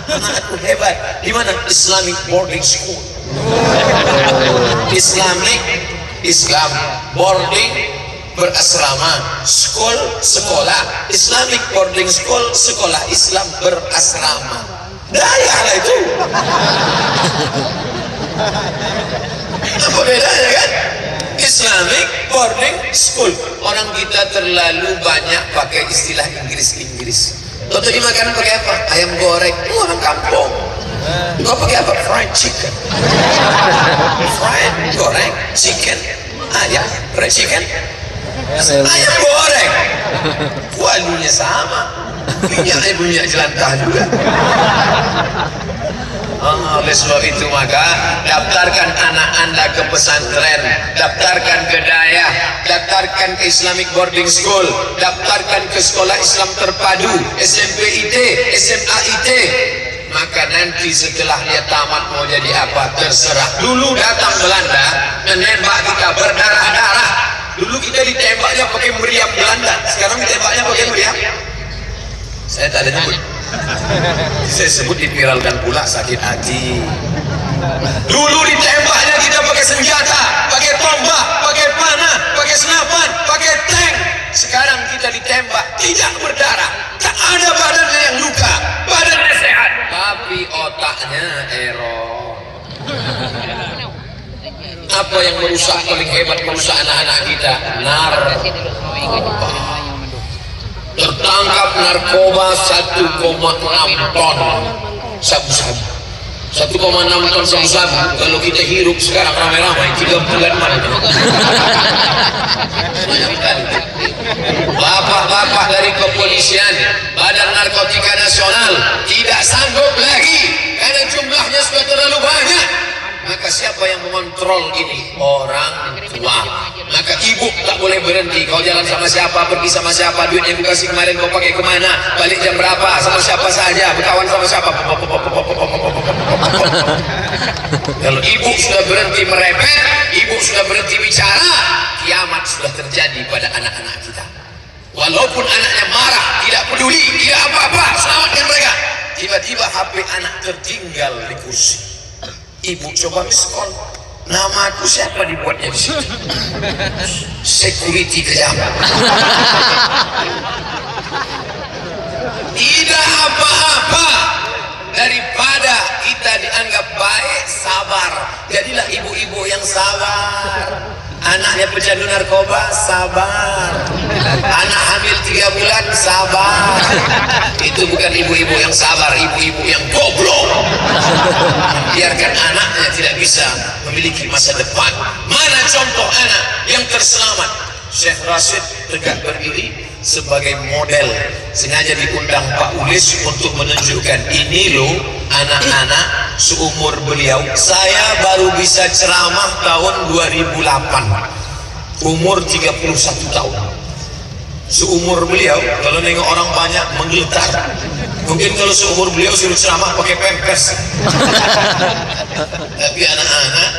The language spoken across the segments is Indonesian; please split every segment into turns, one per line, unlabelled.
Anakku hebat. Di mana? Islamic boarding school. Islam boarding berasrama, school sekolah, Islamic boarding school sekolah Islam berasrama. Daya lah itu. Apa bedanya kan? Islamic boarding school. Orang kita terlalu banyak pakai istilah Inggris. Kau tadi makanan pakai apa? Ayam goreng. Orang kampung. Kau pakai apa? Fried chicken. Fried goreng chicken. Ayam fried chicken. Ayam goreng. Kualinya sama. Minyak jelantah juga. Oleh sebab itu maka daftarkan anak anda ke pesantren, daftarkan ke dayah, daftarkan ke Islamic boarding school, daftarkan ke sekolah Islam terpadu, SMP IT, SMA IT. Maka nanti setelah dia tamat mau jadi apa terserah. Dulu datang Belanda menembak kita berdarah-darah. Dulu kita ditembaknya pakai meriam Belanda, sekarang ditembaknya pakai meriam. Saya tak ada nyebut. Saya sebut dipiralkan pula sakit hati. Dulu ditembaknya kita pakai senjata, pakai tombak, pakai panah, pakai senapan, pakai tank. Sekarang kita ditembak tidak berdarah, tak ada badannya yang luka, badannya sehat, tapi otaknya error. Apa yang merusak paling hebat, merusak anak-anak kita? Narkoba. Tertangkap narkoba 1,6 ton sabu-sabu. 1,6 ton sabu-sabu. Kalau kita hirup sekarang ramai-ramai 3 bulan mana? Bapak-bapak dari kepolisian, Badan Narkotika Nasional tidak sanggup lagi karena jumlahnya sudah terlalu banyak. Maka siapa yang mengontrol ini? Orang tua. Maka ibu tak boleh berhenti. Kau jalan sama siapa, pergi sama siapa, duit yang dikasih kemarin kau pakai kemana, balik jam berapa, sama siapa saja, berkawan sama siapa. Kalau ibu sudah berhenti merepet, ibu sudah berhenti bicara, kiamat sudah terjadi pada anak-anak kita. Walaupun anaknya marah, tidak peduli, tidak apa-apa, selamatkan mereka. Tiba-tiba HP anak tertinggal di kursi. Ibu coba miss call, nama aku siapa dibuatnya di situ? Security kejam. Tidak apa-apa. Daripada kita dianggap baik, sabar. Jadilah ibu-ibu yang sabar. Anaknya pecandu narkoba, sabar. Anak hamil 3 bulan, sabar. Itu bukan ibu-ibu yang sabar, ibu-ibu yang goblok. Biarkan anaknya tidak bisa memiliki masa depan. Mana contoh anak yang terselamat? Syekh Rashid tegak berdiri sebagai model. Sengaja diundang Pak Ulis untuk menunjukkan ini loh anak-anak seumur beliau. Saya baru bisa ceramah tahun 2008, umur 31 tahun. Seumur beliau, kalau nengok orang banyak menggeletar. Mungkin kalau seumur beliau suruh ceramah pakai pampers. Tapi anak-anak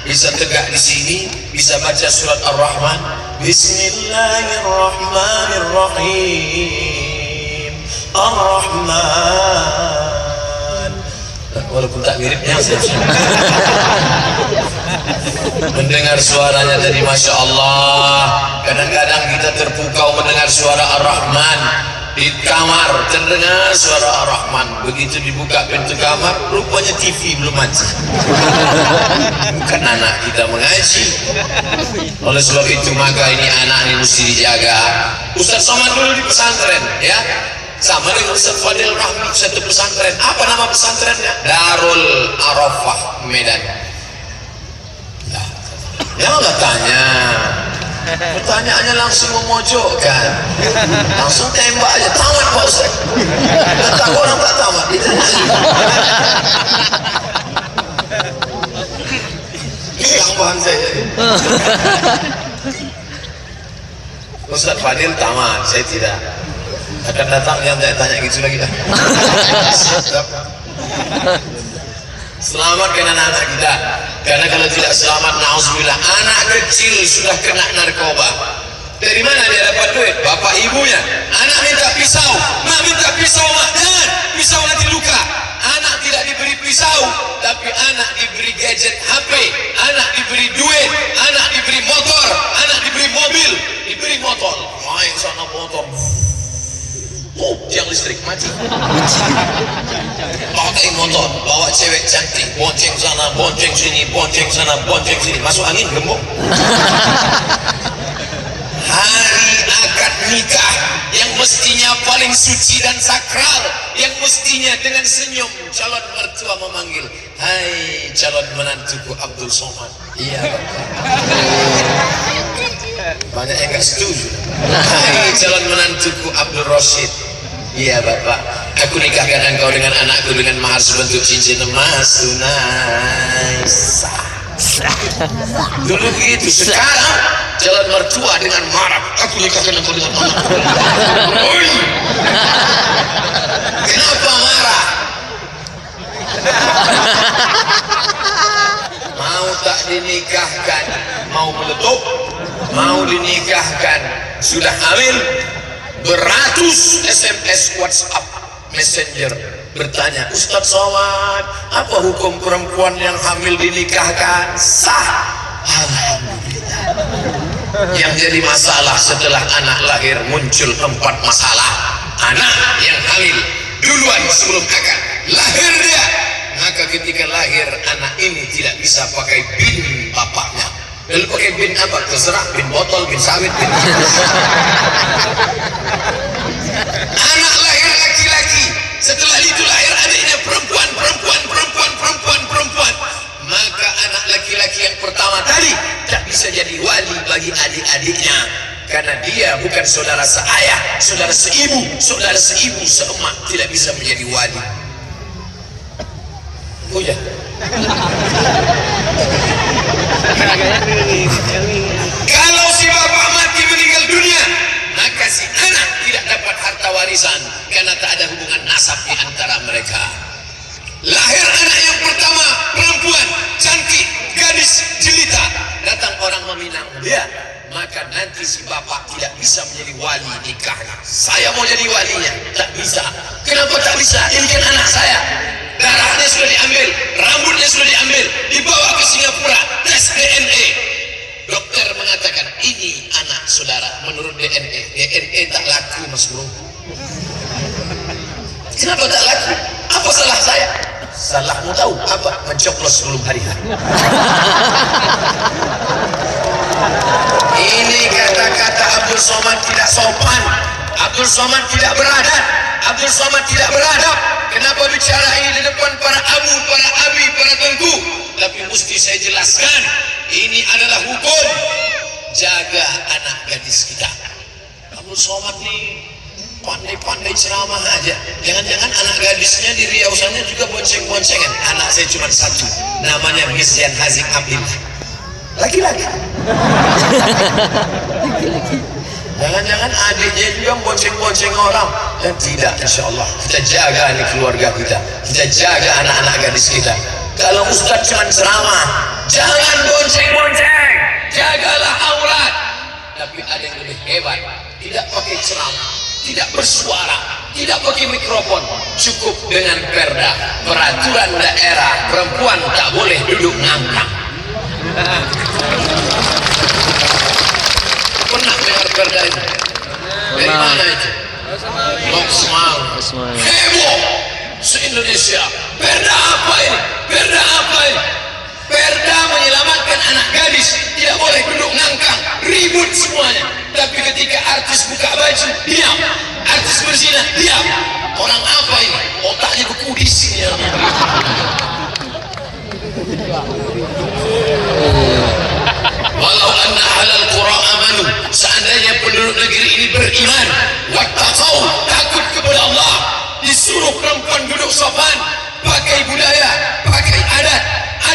bisa tegak di sini, bisa baca surat Ar-Rahman. Bismillahirrahmanirrahim. Ar-Rahman. Walaupun tak miripnya, mendengar suaranya tadi Masya Allah. Kadang-kadang kita terpukau mendengar suara Ar-Rahman. Di kamar terdengar suara Ar-Rahman. Begitu dibuka pintu kamar, rupanya TV belum mati. Bukan anak kita mengaji. Oleh sebab itu maka ini anak ini mesti dijaga. Ustaz Somad dulu di pesantren, ya, sama dengan Ustaz Fadil Rahmi, satu pesantren. Apa nama pesantrennya? Darul Arafah, Medan. Jangan nggak tanya. Pertanyaannya langsung memojokkan, langsung tembak aja. Tamat Pak Ustaz. Tak orang tak tamat ditanya. Hilang bahan saya. Ustaz Fadil tamat, saya tidak. Akan datang yang saya tanya gitu lagi dah. Selamatkan anak-anak kita, karena kalau tidak selamat, na'udzubillah, anak kecil sudah kena narkoba. Dari mana dia dapat duit? Bapak ibunya. Anak minta pisau, mak minta pisau, mak jangan, pisau nanti luka. Anak listrik mati. Pakai motor, bawa cewek cantik, bonceng sana, bonceng sini, bonceng sana, bonceng sini, masuk angin gembok. Hari akad nikah yang mestinya paling suci dan sakral, yang mestinya dengan senyum calon mertua memanggil, hai calon menantuku Abdul Somad. Iya banyak yang gak setuju. Hai calon menantuku Abdul Rashid. Iya bapak, aku nikahkan engkau dengan anakku dengan mahar sebentuk cincin emas tunai sah. Dulu begitu, sekarang calon mertua dengan marah, aku nikahkan engkau dengan anakku. Oi, kenapa marah? Mau tak dinikahkan, mau meletup, mau dinikahkan, sudah hamil, beratus SMS WhatsApp Messenger bertanya, Ustadz Somad, apa hukum perempuan yang hamil dinikahkan? Sah. Alhamdulillah. Yang jadi masalah setelah anak lahir muncul 4 masalah. Anak yang hamil duluan sebelum akad lahir dia, maka ketika lahir anak ini tidak bisa pakai bin bapaknya. Lalu pakai bin apa? Terserah, bin botol, bin sawit, bin anak lahir laki-laki, setelah itu lahir adiknya perempuan. Maka anak laki-laki yang pertama tadi tak bisa jadi wali bagi adik-adiknya, karena dia bukan saudara seayah, saudara seibu, seemak, tidak bisa menjadi wali. Oh ya. Kalau si bapak mati meninggal dunia, maka si anak tidak dapat harta warisan karena tak ada hubungan nasab di antara mereka. Lahir anak yang pertama perempuan, cantik, gadis, jelita, datang orang meminang dia, maka nanti si bapak tidak bisa menjadi wali nikahnya. Saya mau jadi walinya, tak bisa. Kenapa tak bisa? Ini kan anak saya. Darahnya sudah diambil, rambutnya sudah diambil, dibawa ke Singapura, tes DNA. Dokter mengatakan ini anak saudara menurut DNA. DNA tak laku, Mas Bro. Kenapa tak laku? Apa salah saya? Salahmu tahu apa? Mencoblos sebelum hari H. Ini kata-kata Abdul Somad tidak sopan. Abdul Somad tidak beradab. Abdul Somad tidak beradab. Kenapa bicara ini di depan para abu, para abi, para tengku? Tapi mesti saya jelaskan, ini adalah hukum. Jaga anak gadis kita. Abdul Somad nih pandai-pandai ceramah aja. Jangan-jangan anak gadisnya di Riau sana juga bonceng-boncengan. Anak saya cuma satu, namanya Miss Yan Hazik Abdillah, laki-laki. Jangan-jangan adiknya juga bonceng-bonceng orang. Dan tidak, insya Allah kita jaga nih keluarga kita, kita jaga anak-anak gadis kita. Kalau Ustadz cuma ceramah, jangan bonceng-bonceng, jagalah aurat. Tapi ada yang lebih hebat, tidak pakai ceramah, tidak bersuara, tidak pakai mikrofon, cukup dengan perda, peraturan daerah, perempuan tak boleh duduk ngangkang. Pernah dengar perda itu? Dari mana itu? Loksmal. Heboh se-Indonesia. Perda apa ini? Perda apa ini? Perda menyelamatkan anak gadis, tidak boleh duduk ngangkang, ribut semuanya. Tapi ketika artis buka baju, diam. Artis berzina, diam. Orang apa ini? Otaknya beku di sini. Walau anna ahlal qura amanu, seandainya penduduk negeri ini beriman, wattaqau, takut kepada Allah, disuruh perempuan duduk sopan, pakai budaya, pakai adat.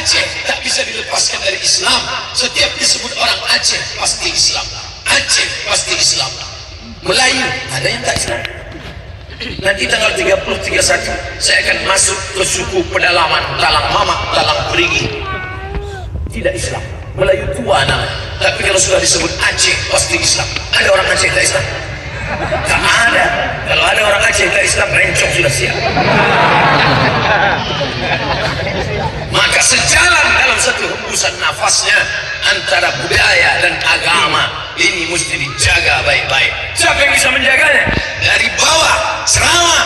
Aceh tak bisa dilepaskan dari Islam. Setiap disebut orang Aceh pasti Islam. Aceh pasti Islam. Melayu ada yang tak Islam. Nanti tanggal 30, 31 saya akan masuk ke suku pedalaman Talang Mamak, Talang Perigi. Tidak Islam, Melayu tua namanya. Tapi kalau sudah disebut Aceh pasti Islam. Ada orang Aceh tak Islam? Tak ada. Kalau ada orang Aceh tak Islam, rencong sudah siap. Maka sejalan dalam satu hembusan nafasnya antara budaya dan agama ini mesti dijaga baik-baik. Siapa yang bisa menjaganya? Dari bawah ceramah,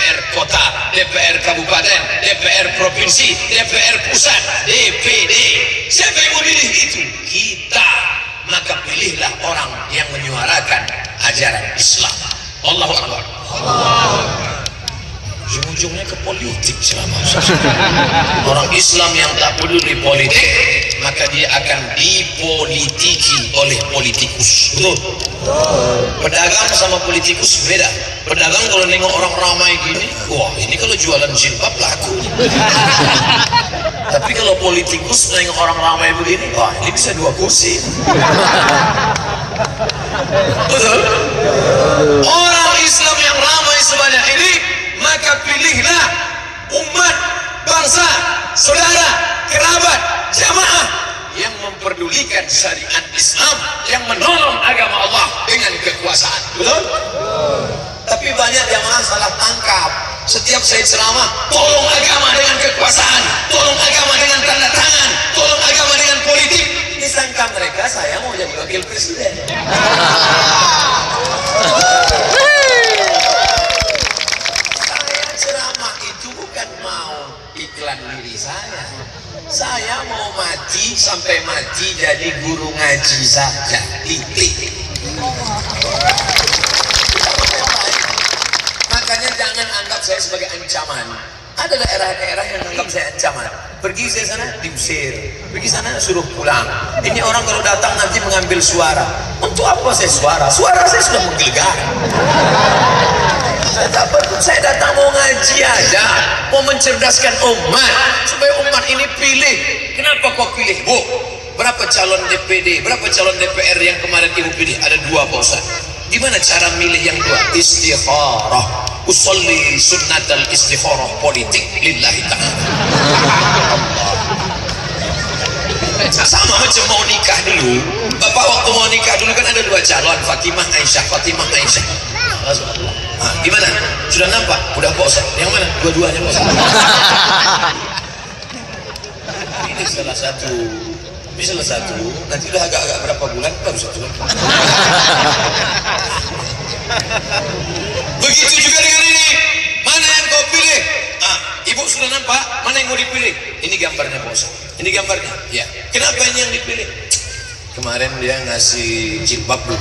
DPR kota, DPR kabupaten, DPR provinsi, DPR pusat, DPD. Siapa yang memilih itu? Kita. Maka pilihlah orang yang menyuarakan ajaran Islam. Allahu Akbar. Ujung-ujungnya ke politik selama orang Islam yang tak peduli politik, maka dia akan dipolitiki oleh politikus. Betul? Pedagang sama politikus beda. Pedagang kalau nengok orang ramai gini, wah ini kalau jualan jilbab laku. Tapi kalau politikus nengok orang ramai begini, wah ini bisa 2 kursi. Betul? Orang Islam yang ramai sebanyak ini, maka pilihlah umat, bangsa, saudara, kerabat, jamaah yang memperdulikan syariat Islam, yang menolong agama Allah dengan kekuasaan. Betul? Tapi banyak jamaah salah tangkap. Setiap saya ceramah, tolong agama dengan kekuasaan, tolong agama dengan tanda tangan, tolong agama dengan politik. Disangka mereka saya mau jadi wakil presiden. Diri saya mau mati sampai mati jadi guru ngaji saja, titik. Makanya jangan anggap saya sebagai ancaman. Ada daerah-daerah yang anggap saya ancaman. Pergi saya sana diusir, pergi sana suruh pulang. Ini orang kalau datang nanti mengambil suara. Untuk apa saya suara? Suara saya sudah menggelegar. Saya datang mau ngaji aja, mau mencerdaskan umat supaya umat ini pilih. Kenapa kau pilih, Bu? Berapa calon DPD, berapa calon DPR yang kemarin ibu pilih? Ada 2, Pak Ustaz. Gimana cara milih yang 2? Istikharah. Usolli sunnatal istikharah politik lillahi ta'ala. Sama macam mau nikah dulu. Bapak waktu mau nikah dulu kan ada 2 calon, Fatimah Aisyah, Fatimah Aisyah. Nah, gimana? Sudah nampak? Udah Pak Ustaz. Yang mana? Dua-duanya Pak Ustaz. Ini salah satu. Ini salah satu. Nanti udah agak-agak berapa bulan baru satu. Begitu juga dengan ini. Mana yang kau pilih? Ibu sudah nampak? Mana yang mau dipilih? Ini gambarnya Pak Ustaz. Ini gambarnya. Ya. Kenapa ini yang dipilih? Kemarin dia ngasih jilbab dulu.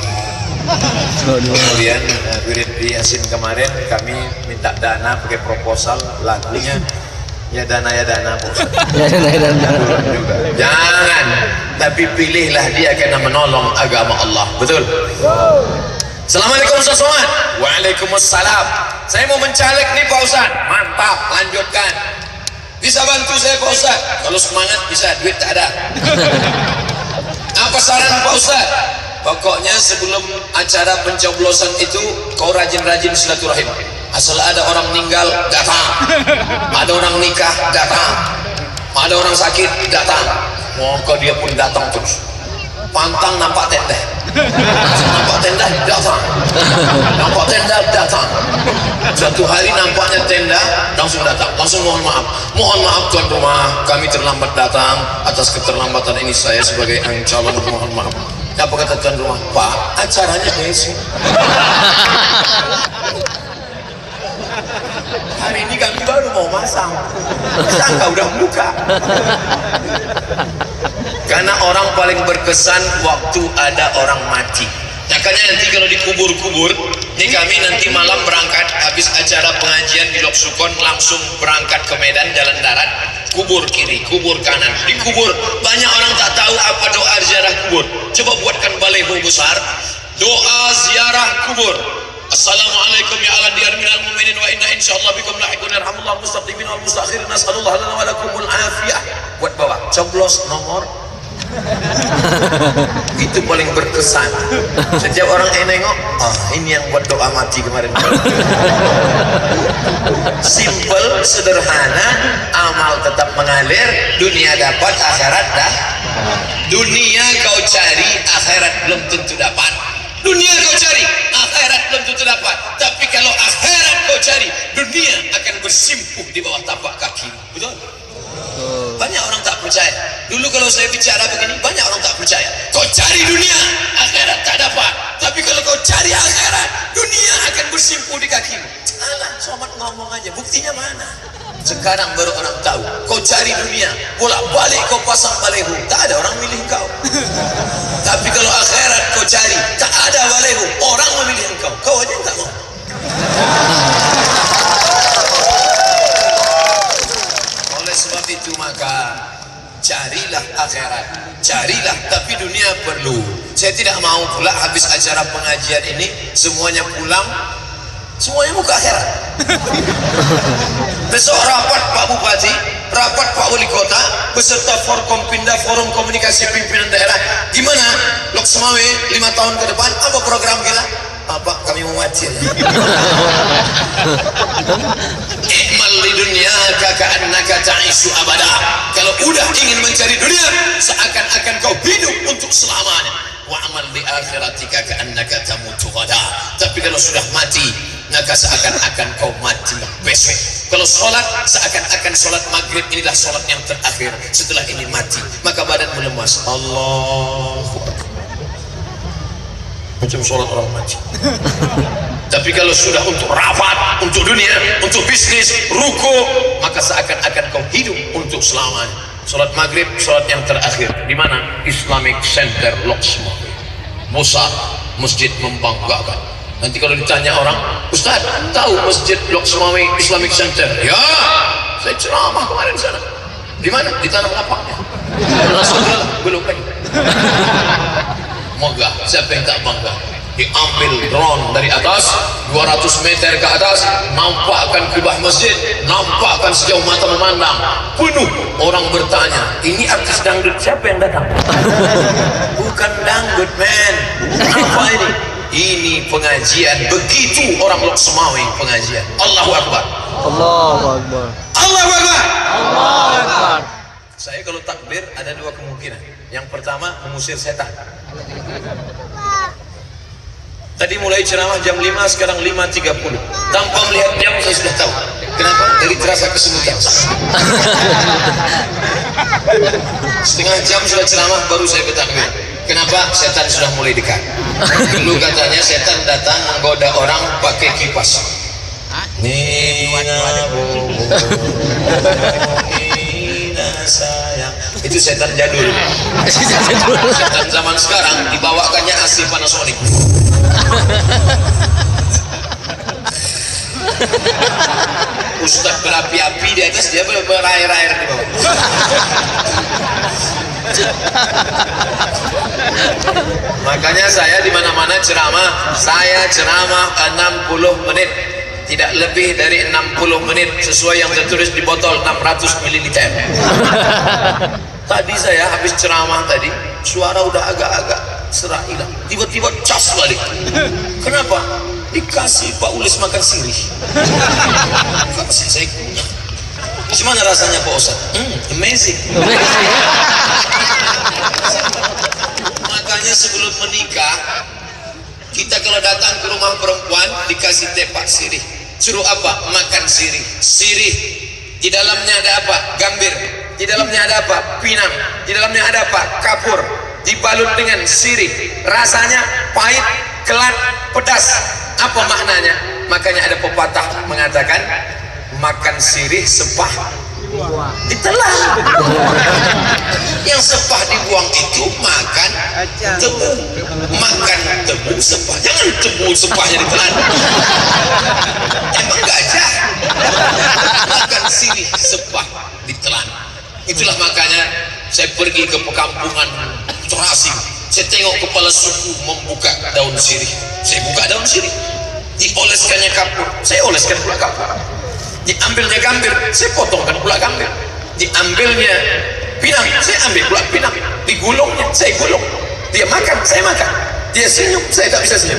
Kemudian wirid di Yasin kemarin kami minta dana pakai proposal lagunya ya dana ya dana jangan, tapi pilihlah dia karena menolong agama Allah. Betul? Assalamualaikum Ustaz Somad. Waalaikumsalam. Saya mau mencalek nih Pak Ustaz. Mantap, lanjutkan. Bisa bantu saya Pak Ustaz? Kalau semangat bisa, duit tak ada. Apa saran Pak Ustaz? Pokoknya sebelum acara pencoblosan itu kau rajin-rajin silaturahim. Asal ada orang meninggal, datang. Ada orang nikah, datang. Ada orang sakit, datang. Maka dia pun datang terus. Pantang nampak tenda. Nampak tenda, datang. Nampak tenda, datang. Satu hari nampaknya tenda, langsung datang. Langsung mohon maaf. Mohon maaf tuan rumah, kami terlambat datang. Atas keterlambatan ini saya sebagai calon mohon maaf. Apa kata tuan rumah? Pak, acaranya besok. Hari ini kami baru mau masang. Sangka udah buka. Karena orang paling berkesan waktu ada orang mati. Makanya nanti kalau dikubur-kubur, ini kami nanti malam berangkat habis acara pengajian di Lok Sukon langsung berangkat ke Medan jalan darat. Kubur kiri, kubur kanan, dikubur. Banyak orang tak tahu apa doa ziarah kubur. Coba buatkan baleho besar, doa ziarah kubur. Assalamualaikum ya ala diyar minal mu'minin wa inna insyaallah bikum lahiqun yarhamullah mustaqdimin wal mustakhirin nasallallahu lana wa lakumul afiyah. Buat bawah, coblos nomor. Itu paling berkesan. Setiap orang yang nengok, ini yang buat doa mati kemarin. Simple, sederhana, amal tetap mengalir, dunia dapat, akhirat dah. Dunia kau cari, akhirat belum tentu dapat. Dunia kau cari, akhirat belum tentu dapat. Tapi kalau akhirat kau cari, dunia akan bersimpuh di bawah tapak kaki. Betul? Banyak orang tak percaya. Dulu kalau saya bicara begini, banyak orang tak percaya. Kau cari dunia, akhirat tak dapat. Tapi kalau kau cari akhirat, dunia akan bersimpuh di kakimu. salah, Somad ngomong aja, buktinya mana? Sekarang baru orang tahu. Kau cari dunia, bolak-balik kau pasang balehu, tak ada orang milih kau. Tapi kalau akhirat kau cari, tak ada balehu, orang memilih engkau. Kau aja tak mau. Oleh sebab itu maka carilah akhirat, carilah, tapi dunia perlu. Saya tidak mau pula habis acara pengajian ini semuanya pulang, semuanya muka akhirat. Besok rapat Pak Bupati, rapat Pak Wali Kota beserta Forkompinda, Forum Komunikasi Pimpinan Daerah. Gimana Lok Semawe 5 tahun ke depan, apa program kita? Apa kami mau mati ya? Ikmal di dunia ka'annaka ta'ishu abada. Kalau udah ingin mencari dunia, seakan-akan kau hidup untuk selamanya. Wa amal di akhiratika ka'annaka tamutu ghada. Tapi kalau sudah mati, maka seakan-akan kau mati besok. Kalau sholat, seakan-akan sholat maghrib inilah sholat yang terakhir. Setelah ini mati, maka badanmu lemas. Allahu Akbar. Macam sholat orang mati. Tapi kalau sudah untuk rapat, untuk dunia, untuk bisnis, ruko, maka seakan-akan kau hidup untuk selamanya. Sholat maghrib, sholat yang terakhir. Di mana? Islamic Center Lok Semawe. Besar, masjid membanggakan. Nanti kalau ditanya orang, Ustaz, tahu masjid Lok Semawe Islamic Center? Ya, saya ceramah kemarin di sana. Di mana? Di tanah lapaknya. Belum lagi. Megah, siapa yang tak bangga? Diambil drone dari atas 200 meter ke atas, nampakkan kubah masjid, nampakkan sejauh mata memandang, penuh. Orang bertanya, ini artis dangdut siapa yang datang? Bukan dangdut, men. Apa ini? Ini pengajian. Begitu orang Lok Semawe pengajian. Allahu Akbar.
Allahu Akbar.
Allahu Akbar.
Allahu Akbar.
Saya kalau takbir ada dua kemungkinan. Yang pertama, mengusir setan. Tadi mulai ceramah jam 5, sekarang 5.30. Tanpa melihat jam saya sudah tahu. Kenapa? Dari terasa kesemutan. Setengah jam sudah ceramah baru saya bertakbir. Kenapa? Setan sudah mulai dekat. Dulu katanya setan datang menggoda orang pakai kipas. Sayang, itu setan jadul. Setan zaman sekarang dibawakannya asli Panasonic. Ustaz berapi-api di atas, dia berair-air di bawah. Makanya saya di mana-mana ceramah, saya ceramah 60 menit. Tidak lebih dari 60 menit sesuai yang tertulis di botol 600 ml. Tadi saya habis ceramah tadi, suara udah agak-agak serak hilang. Tiba-tiba cas balik. Kenapa? Dikasih Pak Ulis makan sirih. Kasih saya kunyah. Gimana rasanya Pak Ustaz? Amazing. Makanya sebelum menikah, kita kalau datang ke rumah perempuan dikasih tepak sirih. Suruh apa? Makan sirih. Sirih. Di dalamnya ada apa? Gambir. Di dalamnya ada apa? Pinang. Di dalamnya ada apa? Kapur. Dibalut dengan sirih. Rasanya pahit, kelat, pedas. Apa maknanya? Makanya ada pepatah mengatakan makan sirih sepah ditelan. Yang sepah dibuang itu makan tebu. Makan tebu sepah. Jangan tebu sepahnya ditelan. Emang gajah. Makan sirih sepah ditelan. Itulah makanya saya pergi ke perkampungan terasing. Saya tengok kepala suku membuka daun sirih. Saya buka daun sirih. Dioleskannya kapur. Saya oleskan pula kapur. Diambilnya gambir, saya potongkan pula gambir. Diambilnya pinang, saya ambil pula pinang. Digulungnya, saya gulung. Dia makan, saya makan. Dia senyum, saya tak bisa senyum.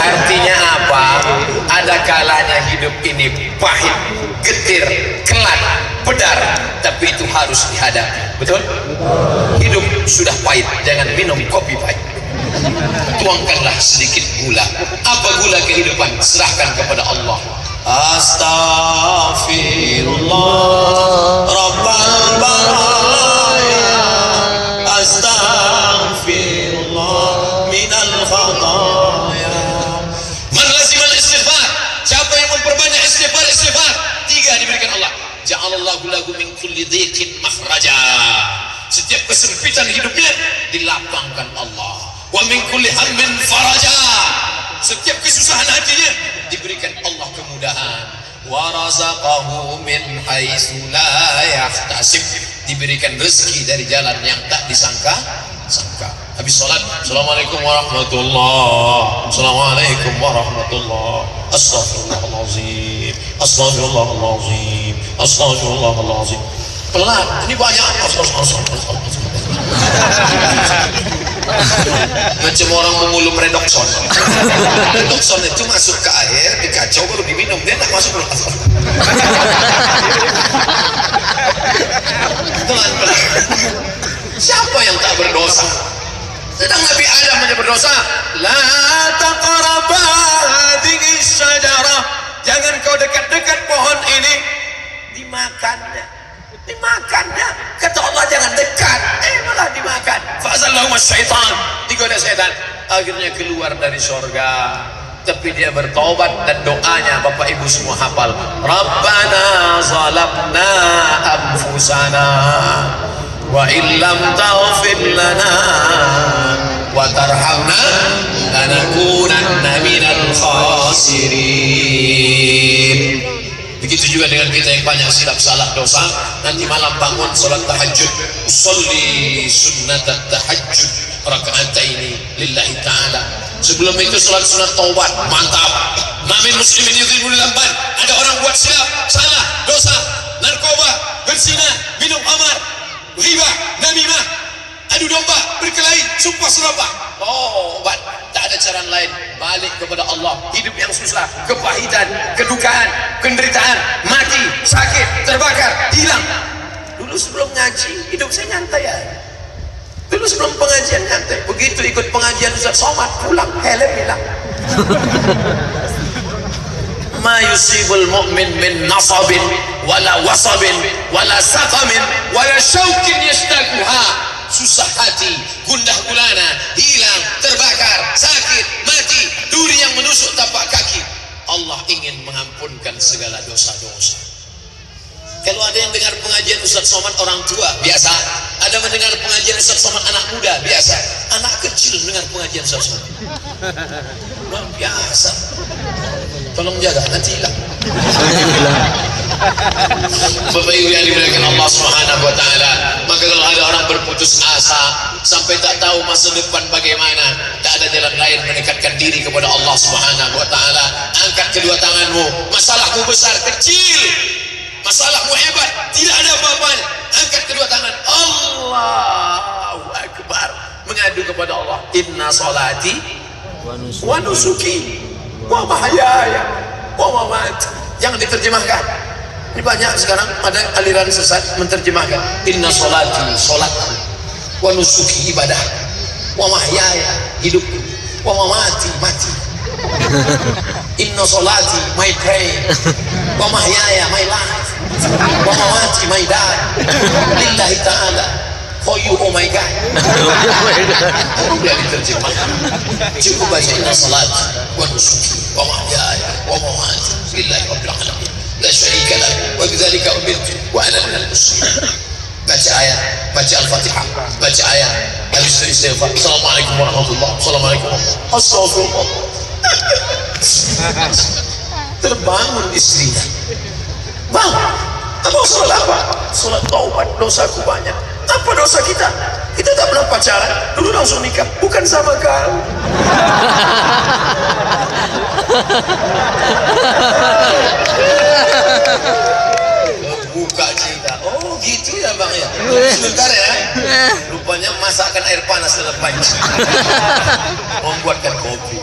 Artinya apa? Ada kalanya hidup ini pahit, getir, kelat, pedar, tapi itu harus dihadapi. Betul? Hidup sudah pahit, jangan minum kopi pahit. Tuangkanlah sedikit gula. Apa gula kehidupan? Serahkan kepada Allah. Astaghfirullah Rabbal baraya, astaghfirullah minal khata kulli dhiqin makhraja. Setiap kesempitan hidupnya dilapangkan Allah. Wa min kulli hammin faraja. Setiap kesusahan hatinya diberikan Allah kemudahan. Wa razaqahu min haitsu la yahtasib. Diberikan rezeki dari jalan yang tak disangka-sangka. Habis salat, assalamualaikum warahmatullah, assalamualaikum warahmatullah, astaghfirullahalazim, astaghfirullahalazim, astaghfirullahalazim. Pelan, ini banyak. Macam orang memulung redokson. Redokson itu masuk ke air, dikacau baru diminum, dia tak masuk. Pelan-pelan. Siapa yang tak berdosa? Sedang Nabi Adam saja berdosa. La taqraba hadhihi syajarah. Jangan kau dekat-dekat pohon ini. Dimakannya. Kata Allah jangan dekat. Malah dimakan. Fa'azallahuma syaitan. Digoda syaitan. Akhirnya keluar dari surga. Tapi dia bertobat dan doanya Bapak Ibu semua hafal. Rabbana zalamna anfusana wa illam taghfir lana wa tarhamna lanakunanna minal khasirin. Begitu juga dengan kita yang banyak silap salah dosa. Nanti malam bangun salat tahajud, usolli sunnatat tahajjud raka'ataini lillahi ta'ala. Sebelum itu salat sunat taubat. Mantap. Mamin muslimin yudhibul lamban. Ada orang buat silap, salah, dosa, narkoba, berzina, minum khamar, riba, namimah, adu domba, berkelahi, sumpah serapah. Tobat, tak ada cara lain. Balik kepada Allah. Hidup yang susah, kepahitan, kedukaan, penderitaan, mati, sakit, terbakar, hilang. Dulu sebelum ngaji, hidup saya nyantai ya. Dulu sebelum pengajian nyantai. Begitu ikut pengajian Ustaz Somad, pulang, helm hilang. Ma yusibul mu'min min nasabin wala wasabin wala saqamin wala syaukin yashtakuha. Susah hati, gundah gulana, hilang, terbakar, sakit, mati, duri yang menusuk tapak kaki. Allah ingin mengampunkan segala dosa-dosa. Kalau ada yang dengar pengajian Ustaz Somad orang tua, biasa. Ada mendengar pengajian Ustaz Somad anak muda, biasa. Anak kecil dengar pengajian Ustaz Somad, luar biasa. Tolong jaga, nanti hilang. Bapak Ibu yang dimuliakan Allah Subhanahu wa taala, maka kalau ada orang berputus asa sampai tak tahu masa depan bagaimana, tak ada jalan lain mendekatkan diri kepada Allah Subhanahu wa taala. Angkat kedua tanganmu. Masalahmu besar kecil, masalahmu hebat, tidak ada apa-apanya. Angkat kedua tangan. Allahu akbar. Mengadu kepada Allah. Inna salati wa nusuki wa mahyaya wa mamati. Jangan diterjemahkan. Ini banyak sekarang ada aliran sesat menerjemahkan inna sholati, sholatku, wa nusuki, ibadah, wa mahyaya, hidupku, wa mamati, mati. Inna sholati, my prayer, wa mahyaya, my life, wa mamati, my die, lillahi ta'ala, for you, oh my God. Tidak diterjemahkan. Cukup baca inna sholati, wa nusuki, wa mahyaya, wa mamati, lillahi rabbil alamin. La syarika lahu wa bidzalika umirtu wa ana minal muslimin. Baca ayat, baca Al-Fatihah, baca ayat, habis itu istighfar. Assalamualaikum warahmatullahi wabarakatuh. Astagfirullah. Terbangun istrinya. Bang, abang salat apa? Salat taubat, dosaku banyak. Apa dosa kita? Kita tak pernah pacaran, dulu langsung nikah. Bukan sama kau. Buka cerita. Oh gitu ya bang ya. Sebentar ya. Rupanya masakan air panas dalam panci. Membuatkan kopi.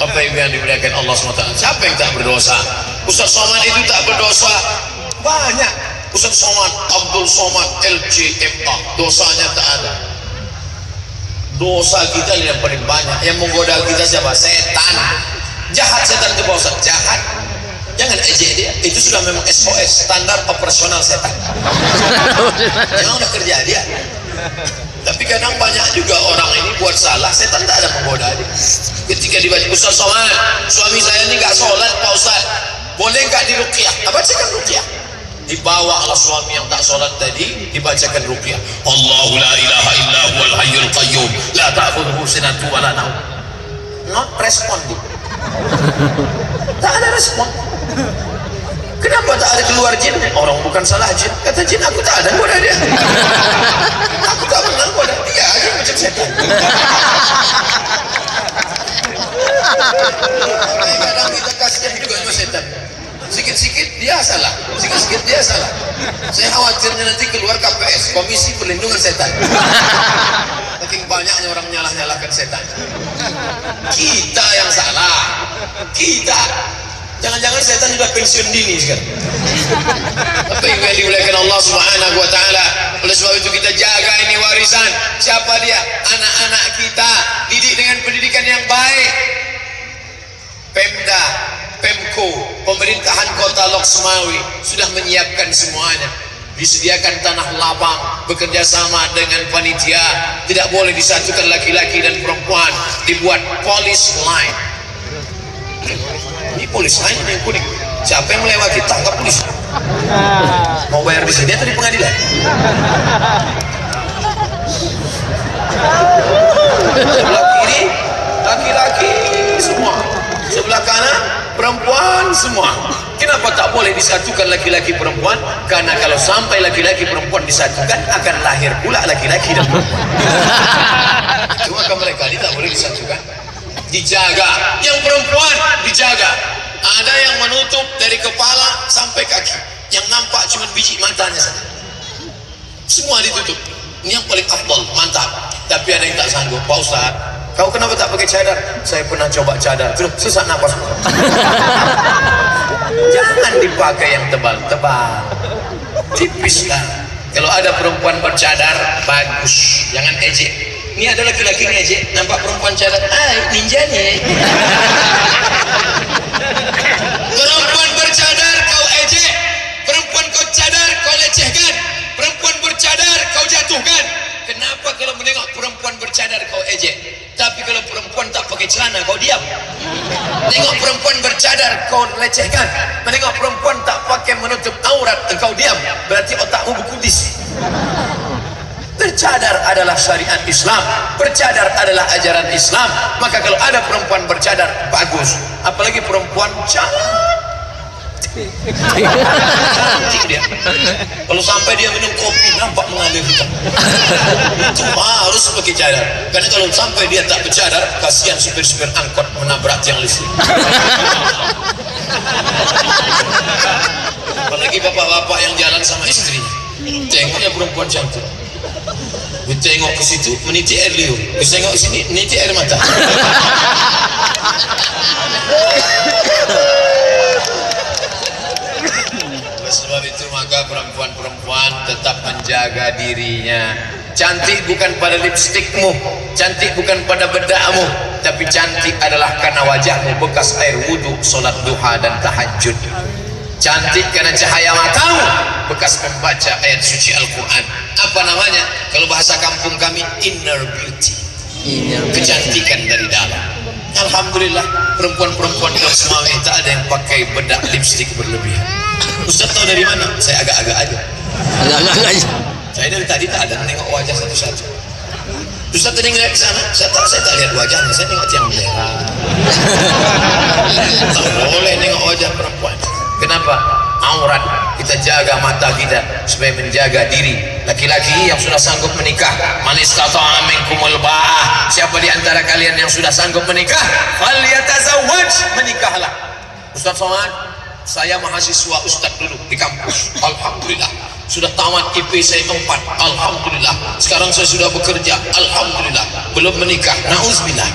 Apa yang dimuliakan Allah SWT? Siapa yang tak berdosa? Ustaz Somad itu tak berdosa. Banyak. Ustaz Somad, Abdul Somad, LCMA, dosanya tak ada. Dosa kita yang paling banyak. Yang menggoda kita siapa? Setan. Jahat setan itu Pak Ustaz. Jahat. Jangan ejek dia. Itu sudah memang SOS, standar operasional setan. Memang udah kerja dia. Tapi kadang banyak juga orang ini buat salah, setan tak ada menggoda dia. Ketika dibaca Ustaz Somad, suami saya ini gak sholat Pak Ustaz, boleh gak diruqyah? Bacakan ruqyah. Dibawa Allah suami yang tak sholat tadi, dibacakan ruqyah. Allahu la ilaha illa huwal hayyul qayyum la ta'khudhuhu sinatun wa la naum. Not respond. Tak ada respon. Kenapa tak ada keluar jin? Orang bukan salah jin. Kata jin, aku tak ada goda dia. Aku tak pernah goda dia aja macam setan. Kadang kita kasihan juga sama setan. Sikit-sikit dia salah, sikit-sikit dia salah. Saya khawatirnya nanti keluar KPS, Komisi Perlindungan Setan. Saking banyaknya orang nyalah-nyalahkan setan. Kita yang salah. Kita. Jangan-jangan setan sudah pensiun dini sekarang. Apa yang dimuliakan Allah Subhanahu wa taala. Oleh sebab itu kita jaga ini warisan. Siapa dia? Anak-anak kita. Didik dengan pendidikan yang baik. Pemda, Pemko, pemerintahan Kota Lok Sumawi sudah menyiapkan semuanya. Disediakan tanah lapang, bekerja sama dengan panitia. Tidak boleh disatukan laki-laki dan perempuan. Dibuat police line. Ini polis lain yang kuning. Siapa yang melewati tangkap polisi. Mau bayar di sini atau di pengadilan? Sebelah kiri laki-laki semua, sebelah kanan perempuan semua. Kenapa tak boleh disatukan laki-laki perempuan? Karena kalau sampai laki-laki perempuan disatukan, akan lahir pula laki-laki dan perempuan. Cuma mereka ini tak boleh disatukan. Dijaga, yang perempuan dijaga. Ada yang menutup dari kepala sampai kaki, yang nampak cuma biji matanya saja. Semua ditutup. Ini yang paling afdal, mantap. Tapi ada yang tak sanggup. Pak Ustaz, kau kenapa tak pakai cadar? Saya pernah coba cadar, terus sesak nafas. Jangan dipakai yang tebal-tebal, tipis lah. Kalau ada perempuan bercadar, bagus. Jangan ejek. Ini ada laki-laki ngejek, nampak perempuan cadar, ninja nih. Perempuan bercadar kau ejek, perempuan kau cadar kau lecehkan, perempuan bercadar kau jatuhkan. Kenapa kalau menengok perempuan bercadar kau ejek, tapi kalau perempuan tak pakai celana kau diam? Tengok perempuan bercadar kau lecehkan, menengok perempuan tak pakai menutup aurat kau diam, berarti otakmu berkudis. Bercadar adalah syariat Islam, bercadar adalah ajaran Islam. Maka kalau ada perempuan bercadar, bagus. Apalagi perempuan cantik dia. Kalau sampai dia minum kopi nampak mengalir hitam, itu harus pakai cadar. Karena kalau sampai dia tak bercadar, kasihan supir-supir angkot menabrak tiang listrik. Apalagi bapak-bapak yang jalan sama istrinya, tengoknya perempuan cantik, ditengok ke situ meniti air liur, ditengok ke sini meniti air mata. Oleh sebab itu maka perempuan-perempuan tetap menjaga dirinya. Cantik bukan pada lipstikmu, cantik bukan pada bedakmu, tapi cantik adalah karena wajahmu bekas air wudhu, solat duha dan tahajud. Cantik karena cahaya matamu bekas membaca ayat suci Al-Quran. Apa namanya? Kalau bahasa kampung kami, inner beauty, kecantikan dari dalam. Alhamdulillah, perempuan-perempuan di Sumawi tak ada yang pakai bedak lipstik berlebihan. Ustaz tahu dari mana? Saya agak-agak aja. Saya dari tadi tak ada menengok wajah satu-satu. Ustaz tadi ngeliat ke sana, saya tak lihat wajahnya, saya tengok tiang bendera. Tak boleh nengok wajah perempuan. Kenapa? Aurat. Kita jaga mata kita supaya menjaga diri. Laki-laki yang sudah sanggup menikah, man istata'a minkumul ba'ah, siapa di antara kalian yang sudah sanggup menikah, falyatazawwaj, menikahlah. Ustaz Somad, saya mahasiswa Ustaz dulu di kampus, alhamdulillah sudah tamat IP saya 4, alhamdulillah. Sekarang saya sudah bekerja, alhamdulillah. Belum menikah, na'uzubillah.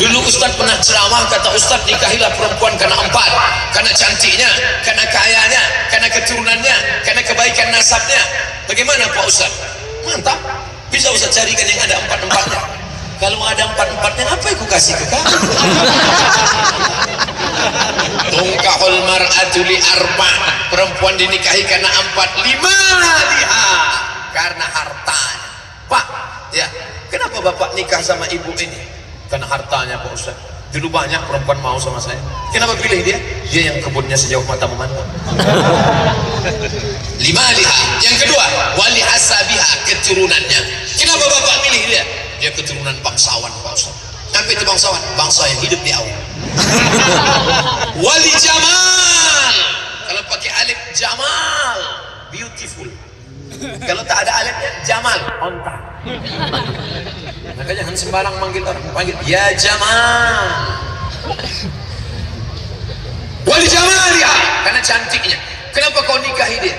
Dulu Ustaz pernah ceramah, kata Ustaz, nikahilah perempuan karena 4, karena cantiknya, karena kayanya, karena keturunannya, karena kebaikan nasabnya. Bagaimana Pak Ustaz? Mantap, bisa Ustaz carikan yang ada 4-4-nya. Kalau ada 4-4-nya, apa yang aku kasih ke kamu? Tungkahul mar'atu li arba', perempuan dinikahi karena 4, 5 liha, karena hartanya. Pak, ya, kenapa bapak nikah sama ibu ini? Karena hartanya Pak Ustaz. Dulu banyak perempuan mau sama saya. Kenapa pilih dia? Dia yang kebunnya sejauh mata memandang. Lima liha. Yang kedua, wali hasabiha, keturunannya. Kenapa bapak pilih dia? Dia keturunan bangsawan, Pak Ustaz. Sampai itu bangsawan, bangsa yang hidup di awal. Wali jamal. Kalau pakai alif jamal, beautiful. Kalau tak ada alifnya jamal, onta. Maka jangan sembarang manggil orang, panggil ya Jamal. Wali Jamal ya, karena cantiknya. Kenapa kau nikahi dia?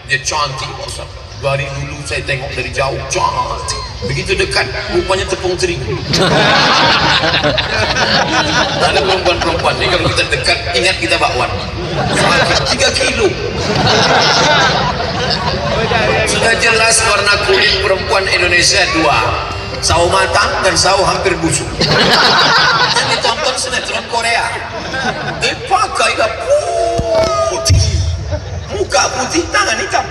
Dia cantik, Pak Ustaz. Dari dulu saya tengok dari jauh, cantik. Begitu dekat, rupanya tepung terigu. Ada perempuan-perempuan ini kalau kita dekat, ingat kita bakwan. 3 kilo. Sudah jelas warna kulit perempuan Indonesia 2. Sawo matang dan sawo hampir busuk. Yang ditonton sinetron Korea. Pakailah putih, muka putih, tangan hitam.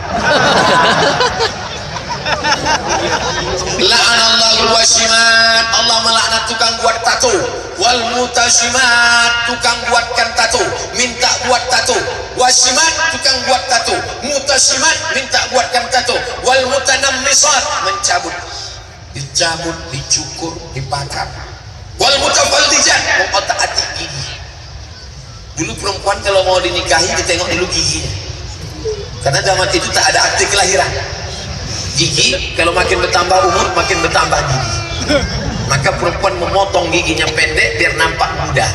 La'anallahu wasyimat, Allah melaknat tukang buat tato. Wal mutasyimat, tukang buatkan tato, minta buat tato. Wasyimat, tukang buat tato. Mutasyimat, minta buatkan tato. Wal mutanammisat, mencabut, dicabut, dicukur, dibakar. Wal mutafallijat, mengotak-atik gigi. Dulu perempuan kalau mau dinikahi ditengok dulu giginya, karena zaman itu tak ada akte kelahiran. Gigi kalau makin bertambah umur makin bertambah gigi, maka perempuan memotong giginya pendek biar nampak muda.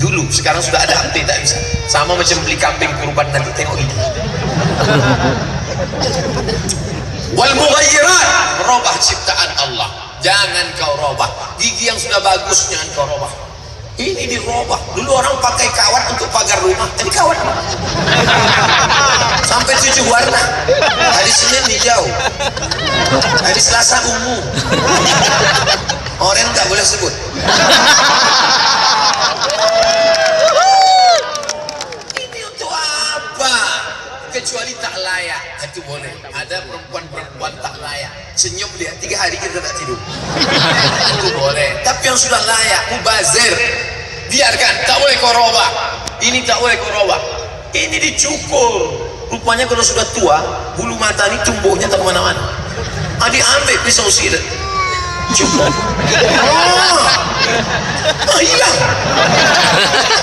Dulu, sekarang sudah ada akte tak bisa. Sama macam beli kambing kurban nanti tengok gigi. Wal mughayyirat, merubah ciptaan Allah. Jangan kau robah gigi yang sudah bagus, jangan kau robah. Ini dirubah. Dulu orang pakai kawat untuk pagar rumah, jadi kawat sampai 7 warna. Hari Senin hijau, hari Selasa ungu, oranye tak boleh sebut. Ini untuk apa? Kecuali tak layak, itu boleh. Ada perempuan-perempuan tak layak, senyum dia 3 hari kita tak tidur. Itu boleh. Tapi yang sudah layak, mubazir, biarkan. Tak boleh kau robah. Ini tak boleh kau robah. Ini dicukur. Rupanya kalau sudah tua, bulu mata ini tumbuhnya tak kemana-mana. Diambil pisau silet, cukur. Hilang.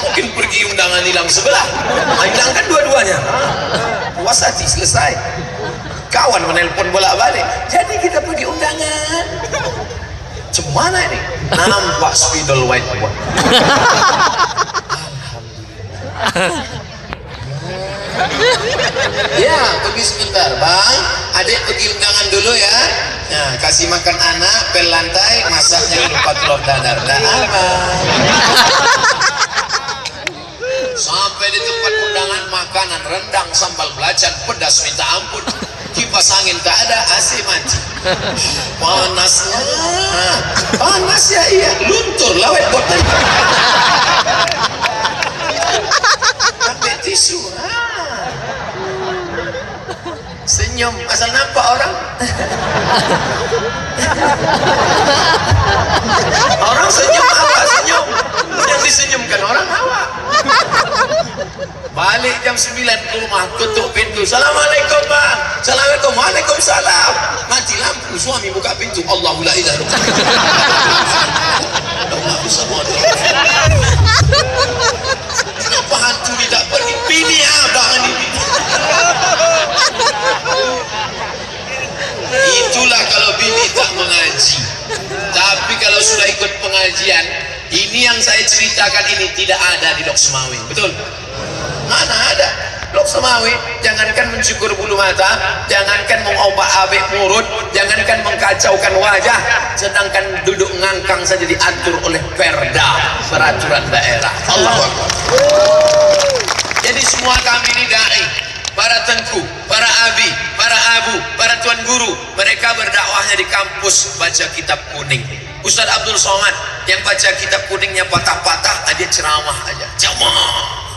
Mungkin pergi undangan hilang sebelah. Hilang kan dua-duanya. Puas hati, selesai. Kawan menelpon bolak-balik. Jadi kita pergi undangan. Cemana ini? Nampak spidol whiteboard. Alhamdulillah. Ya, pergi sebentar, Bang. Adik pergi undangan dulu ya. Nah, kasih makan anak, pel lantai, masak jangan lupa telur dadar. Dah aman. Sampai di tempat undangan, makanan rendang, sambal belacan, pedas minta ampun. Kipas angin tak ada, AC mati. Panasnya, panas ya, iya. Luntur lah whiteboard tadi. Ambil tisu. Senyum, asal nampak orang. Orang senyum apa? Senyum. Yang disenyumkan orang awak. Balik jam 9 ke rumah, tutup pintu. Assalamualaikum bang. Assalamualaikum. Waalaikumsalam. Mati lampu, suami buka pintu. Allahu la ilaha illallah. Kenapa hantu tidak pergi? Pilih abang ini. Itulah kalau bini tak mengaji. Tapi kalau sudah ikut pengajian, ini yang saya ceritakan ini tidak ada di Lok Semawi. Betul? Mana ada? Lok Semawi, jangankan mencukur bulu mata, jangankan mengobak-abik mulut, jangankan mengkacaukan wajah, sedangkan duduk ngangkang saja diatur oleh perda, peraturan daerah. Allahu Akbar. Jadi semua kami ini dai, para tengku, para abi, para abu, para tuan guru, mereka berdakwahnya di kampus baca kitab kuning. Ustaz Abdul Somad yang baca kitab kuningnya patah-patah, dia ceramah aja. Jamaah.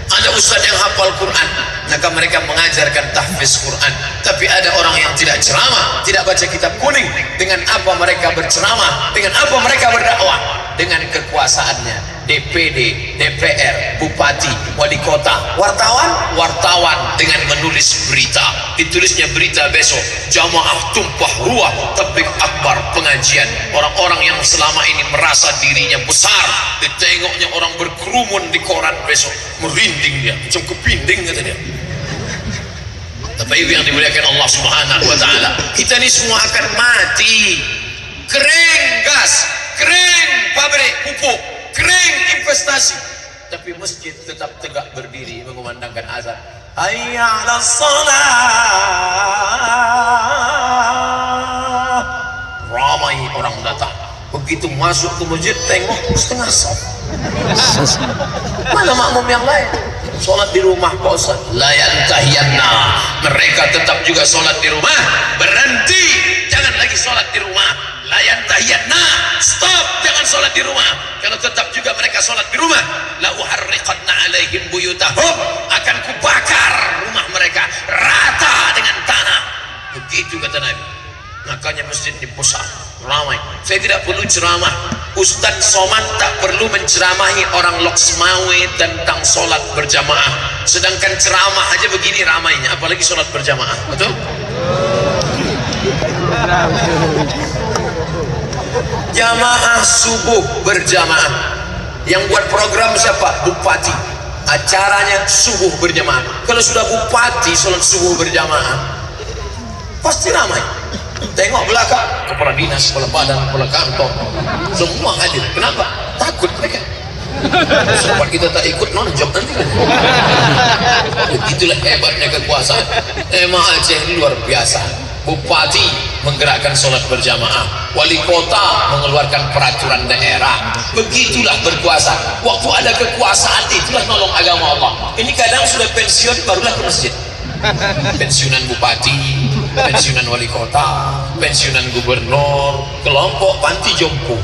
Ada ustaz yang hafal Quran, maka mereka mengajarkan tahfiz Quran. Tapi ada orang yang tidak ceramah, tidak baca kitab kuning. Dengan apa mereka berceramah? Dengan apa mereka berdakwah? Dengan kekuasaannya. DPD, DPR, bupati, wali kota, wartawan dengan menulis berita. Ditulisnya berita besok, jamaah tumpah ruah tabligh akbar pengajian. Orang-orang yang selama ini merasa dirinya besar, ditengoknya orang berkerumun di koran besok, merinding dia, macam kepinding kata dia. Bapak Ibu yang dimuliakan Allah Subhanahu wa taala, kita ini semua akan mati. Kering gas, kering pabrik pupuk, kering investasi, tapi masjid tetap tegak berdiri mengumandangkan azan. Hayya 'alas shalah. Ramai orang datang. Begitu masuk ke masjid tengok setengah saf. Mana makmum yang lain? Sholat di rumah Pak Ustaz. La yantahiyanna. Mereka tetap juga sholat di rumah. Berhenti. Jangan lagi sholat di rumah. La yantahiyanna. Stop. Jangan sholat di rumah. Kalau tetap juga mereka sholat di rumah, la uharriqanna alaihim buyutahum. Akan kubakar rumah mereka rata dengan tanah. Begitu kata Nabi. Makanya masjid di pusat ramai. Saya tidak perlu ceramah. Ustadz Somad tak perlu menceramahi orang Loksmawe tentang sholat berjamaah. Sedangkan ceramah aja begini ramainya, apalagi sholat berjamaah. Betul? Jamaah subuh berjamaah. Yang buat program siapa? Bupati. Acaranya subuh berjamaah. Kalau sudah bupati sholat subuh berjamaah, pasti ramai. Tengok belakang, kepala dinas, kepala badan, kepala kantor, semua hadir. Kenapa? Takut mereka. Sebab kita tak ikut nonjok nanti kan. Itulah hebatnya kekuasaan. Emang Aceh ini luar biasa. Bupati menggerakkan sholat berjamaah, wali kota mengeluarkan peraturan daerah. Begitulah berkuasa. Waktu ada kekuasaan itulah nolong agama Allah. Ini kadang sudah pensiun barulah ke masjid. Pensiunan bupati, pensiunan wali kota, pensiunan gubernur, kelompok panti jompo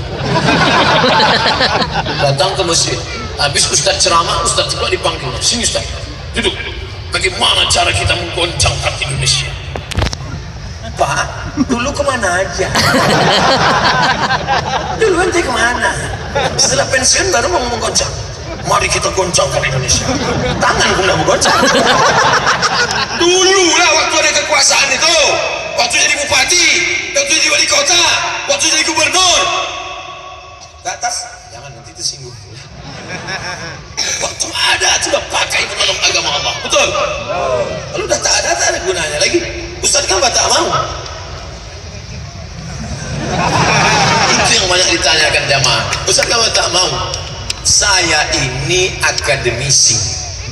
datang ke masjid. Habis Ustadz ceramah, Ustadz juga dipanggil. Sini Ustadz, duduk. Bagaimana cara kita menggoncangkan Indonesia? Pak, dulu kemana aja? Dulu ente kemana? Setelah pensiun baru mau menggoncang. Mari kita goncangkan Indonesia. Tangan pun tidak menggoncang. Dulu lah waktu ada kekuasaan itu, waktu jadi bupati, waktu jadi wali kota, waktu jadi gubernur. Ke atas, jangan nanti tersinggung. Waktu ada sudah pakai menolong agama Allah. Betul? Kalau udah tak ada gunanya lagi. Ustaz kan tak mau. Itu yang banyak ditanyakan jamaah. Ustaz kan tak mau. Saya ini akademisi,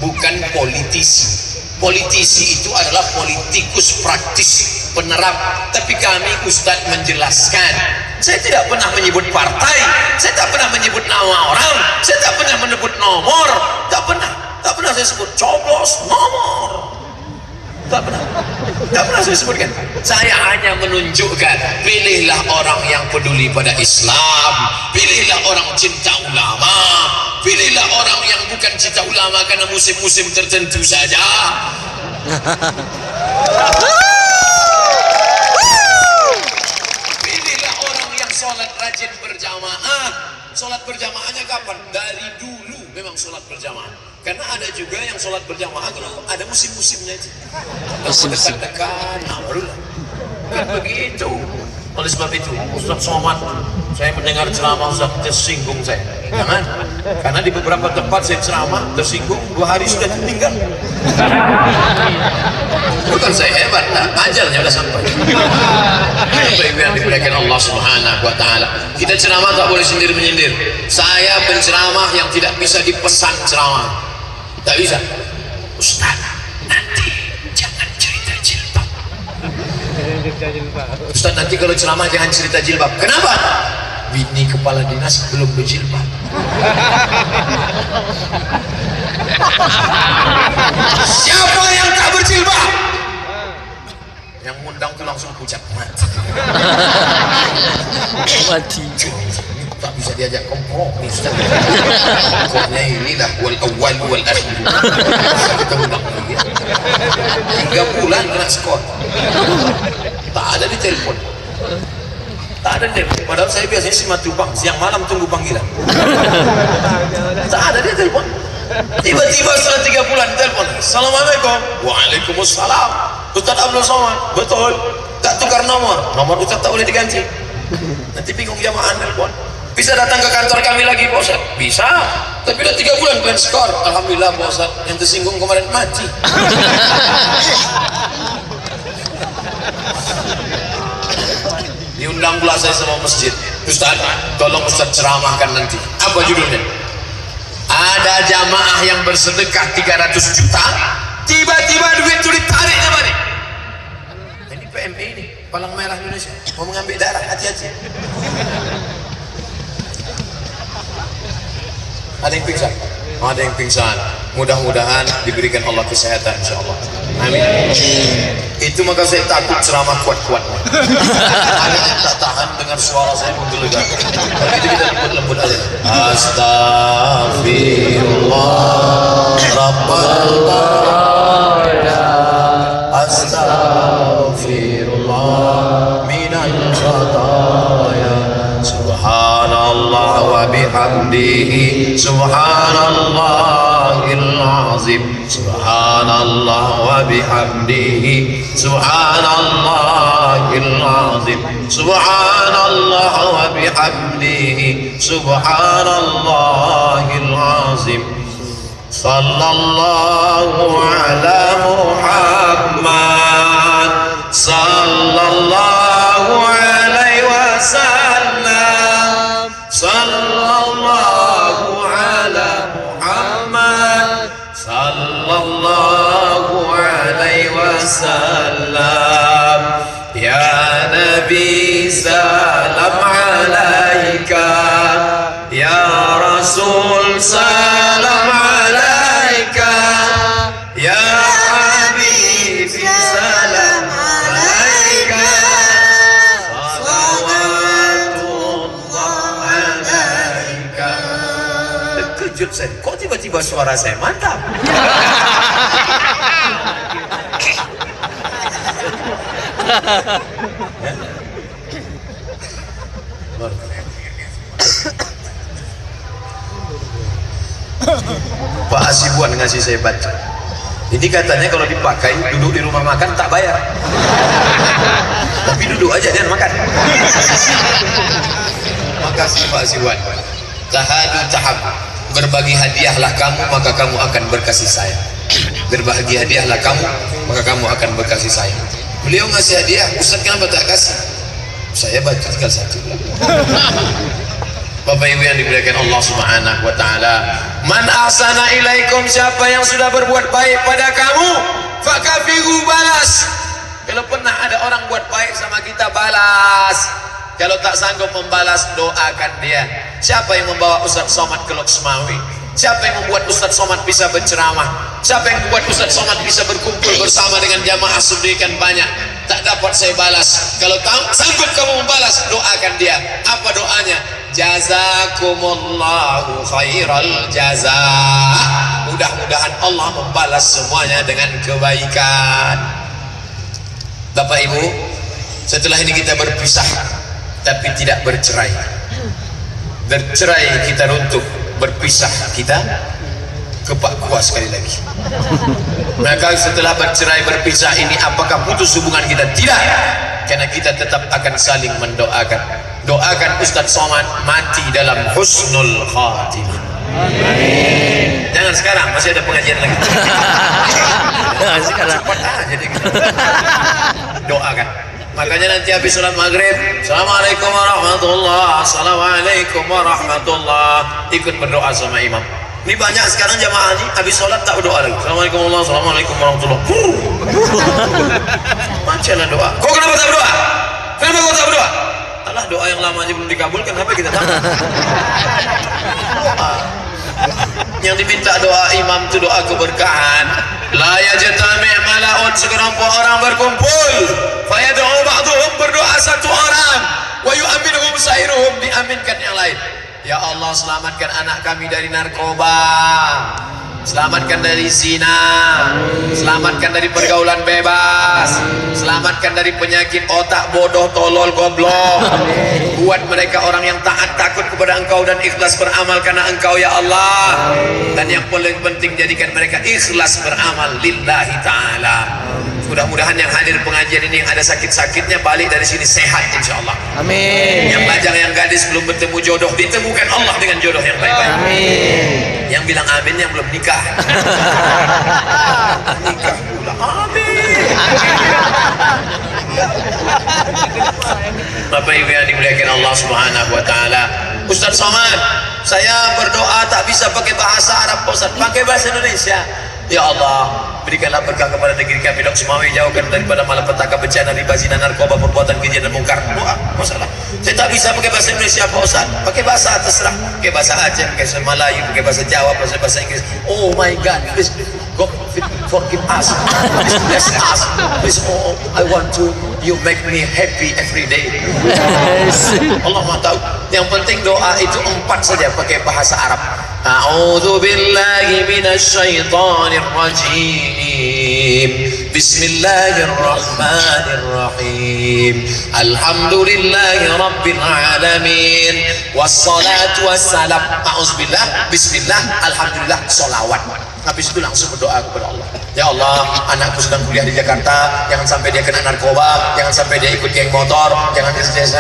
bukan politisi. Politisi itu adalah politikus praktis, penerap. Tapi kami Ustadz menjelaskan. Saya tidak pernah menyebut partai, saya tak pernah menyebut nama orang, saya tak pernah menyebut nomor, tak pernah saya sebut coblos nomor. Tak pernah saya sebutkan. Saya hanya menunjukkan, pilihlah orang yang peduli pada Islam, pilihlah orang cinta ulama, pilihlah orang yang bukan cinta ulama karena musim-musim tertentu saja. Pilihlah orang yang sholat rajin berjamaah. Sholat berjamaahnya kapan? Dari dulu memang sholat berjamaah. Karena ada juga yang sholat berjamaah kalau ada musim-musimnya itu. Musim-musim dekat, nah barulah. Kan begitu. Oleh sebab itu, Ustaz Somad, saya mendengar ceramah Ustaz tersinggung saya. Jangan, karena di beberapa tempat saya ceramah tersinggung 2 hari sudah meninggal. Bukan saya hebat, nah, ajalnya sudah sampai. Bapak-ibu yang dimuliakan Allah Subhanahu wa taala. Kita ceramah tak boleh sendiri menyindir. Saya penceramah yang tidak bisa dipesan ceramah. Tak bisa. Ustaz, nanti jangan cerita jilbab. Ustaz, nanti kalau ceramah jangan cerita jilbab. Kenapa? Bini kepala dinas belum berjilbab. Siapa yang tak berjilbab? Yang ngundang tuh langsung pucat mati.
Mati.
Tak bisa diajak kompromi Ustaz. Pokoknya inilah wal awal wal akhir. Kita undang dia. 3 bulan kena skor. Tak ada di telepon. Tak ada di telepon. Padahal saya biasanya simatu bang, siang malam tunggu panggilan. Tak ada di telepon. Tiba-tiba setelah 3 bulan telepon. Assalamualaikum. Waalaikumsalam. Ustaz Abdul Somad. Betul. Tak tukar nomor. Nomor Ustaz tak boleh diganti. Nanti bingung jamaah telepon. Bisa datang ke kantor kami lagi Pak Ustaz? Bisa. Tapi udah 3 bulan kalian skor. Alhamdulillah Pak Ustaz. Yang tersinggung kemarin mati. Diundang pula saya sama masjid. Ustaz, tolong Ustaz ceramahkan nanti. Apa judulnya? Ada jamaah yang bersedekah 300 juta. Tiba-tiba duit itu ditariknya balik. Ini PMI ini, Palang Merah Indonesia. Mau mengambil darah, hati-hati. Ada yang pingsan? Ada yang pingsan. Mudah-mudahan diberikan Allah kesehatan insyaallah. Amin. Itu maka saya takut ceramah kuat-kuatnya. Ada yang tak tahan dengan suara saya menggelegar. Kalau itu kita lembut-lembut aja. Astaghfirullah Rabbal baraya. Astaghfirullah minal khataya. Subhanallah wa bihamdihi subhanallahil azim. Subhanallah wa bihamdihi subhanallahil azim. Subhanallah wa bihamdihi subhanallahil azim. Sallallahu ala Muhammad sallallahu alaihi wasallam. Sallallahu ala Muhammad sallallahu alaihi wasallam. Ya Nabi salam alaika. Ya Rasul salam alaika. Ya Habib salam alaika. Salawatullah alaika. Terkejut saya, kok tiba-tiba suara saya mantap? Pak Hasibuan ngasih saya baca. Ini katanya kalau dipakai duduk di rumah makan tak bayar. Tapi duduk aja jangan makan. Makasih Pak Hasibuan. Tahadu tahab. Berbagi hadiahlah kamu maka kamu akan berkasih sayang. Berbagi hadiahlah kamu maka kamu akan berkasih sayang. Beliau ngasih hadiah, Ustaz kenapa tak kasih? Saya baca tinggal 1. Bapak Ibu yang dimuliakan Allah Subhanahu wa taala, man ahsana ilaikum, siapa yang sudah berbuat baik pada kamu, fakafiru, balas. Kalau pernah ada orang buat baik sama kita, balas. Kalau tak sanggup membalas, doakan dia. Siapa yang membawa Ustaz Somad ke Lok Semawi? Siapa yang membuat Ustaz Somad bisa berceramah? Siapa yang membuat Ustaz Somad bisa berkumpul bersama dengan jamaah sedemikian banyak? Tak dapat saya balas. Kalau sanggup kamu membalas, doakan dia. Apa doanya? Jazakumullahu khairal jazaa. Mudah-mudahan Allah membalas semuanya dengan kebaikan. Bapak Ibu, setelah ini kita berpisah, tapi tidak bercerai. Bercerai kita runtuh, berpisah kita kepak kuas sekali lagi. Maka setelah bercerai berpisah ini, apakah putus hubungan kita? Tidak, karena kita tetap akan saling mendoakan. Doakan Ustaz Somad mati dalam husnul khatimah. Amin. Jangan sekarang, masih ada pengajian lagi. Jangan sekarang. Cepat aja deh. Doakan. Makanya nanti habis sholat maghrib, Assalamualaikum warahmatullah, Assalamualaikum warahmatullah, ikut berdoa sama imam. Ini banyak sekarang jamaah ini habis sholat tak berdoa lagi. Assalamualaikum warahmatullah, Assalamualaikum warahmatullah. Bacalah doa. Kok kenapa tak berdoa? Kenapa kau tak berdoa? Alah, doa yang lama aja belum dikabulkan, apa kita tahu? Doa. Yang diminta doa imam itu doa keberkahan. La yajtami' mala'un, sekelompok orang berkumpul, fayad'u ba'dhum, berdoa satu orang, wa yu'minuhum sairuhum, diaminkan yang lain. Ya Allah, selamatkan anak kami dari narkoba, selamatkan dari zina, selamatkan dari pergaulan bebas, selamatkan dari penyakit otak bodoh, tolol, goblok. Buat mereka orang yang taat, takut kepada Engkau dan ikhlas beramal karena Engkau ya Allah. Dan yang paling penting, jadikan mereka ikhlas beramal lillahi ta'ala. Mudah-mudahan yang hadir pengajian ini yang ada sakit-sakitnya balik dari sini sehat insyaallah.
Amin.
Yang lajang, yang gadis belum bertemu jodoh, ditemukan Allah dengan jodoh yang baik-baik.
Amin.
Yang bilang amin yang belum nikah. Nikah pula. Amin. Bapak Ibu yang dimuliakan Allah Subhanahu wa taala. Ustaz Somad, saya berdoa tak bisa pakai bahasa Arab Ustaz, pakai bahasa Indonesia. Ya Allah, berikanlah berkah kepada negeri kami Dok Sumawi, jauhkan daripada malapetaka, bencana, riba, zina, narkoba, perbuatan keji dan mungkar. Doa, masalah. Saya tak bisa pakai bahasa Indonesia Pak Ustaz. Pakai bahasa terserah. Pakai bahasa Aceh, pakai bahasa Melayu, pakai bahasa Jawa, pakai bahasa Inggris. Oh my God, please God forgive us. Please bless us. Please, oh, I want to you make me happy every day.
Yes.
Allah Maha tahu. Yang penting doa itu 4 saja pakai bahasa Arab. A'udzu billahi minasy syaithanir rajim. Bismillahirrahmanirrahim. Alhamdulillahi rabbil alamin. Wassalatu wassalam. A'udzubillah, bismillah, alhamdulillah, sholawat. Habis itu langsung berdoa kepada Allah. Ya Allah, anakku sedang kuliah di Jakarta, jangan sampai dia kena narkoba, jangan sampai dia ikut geng motor, jangan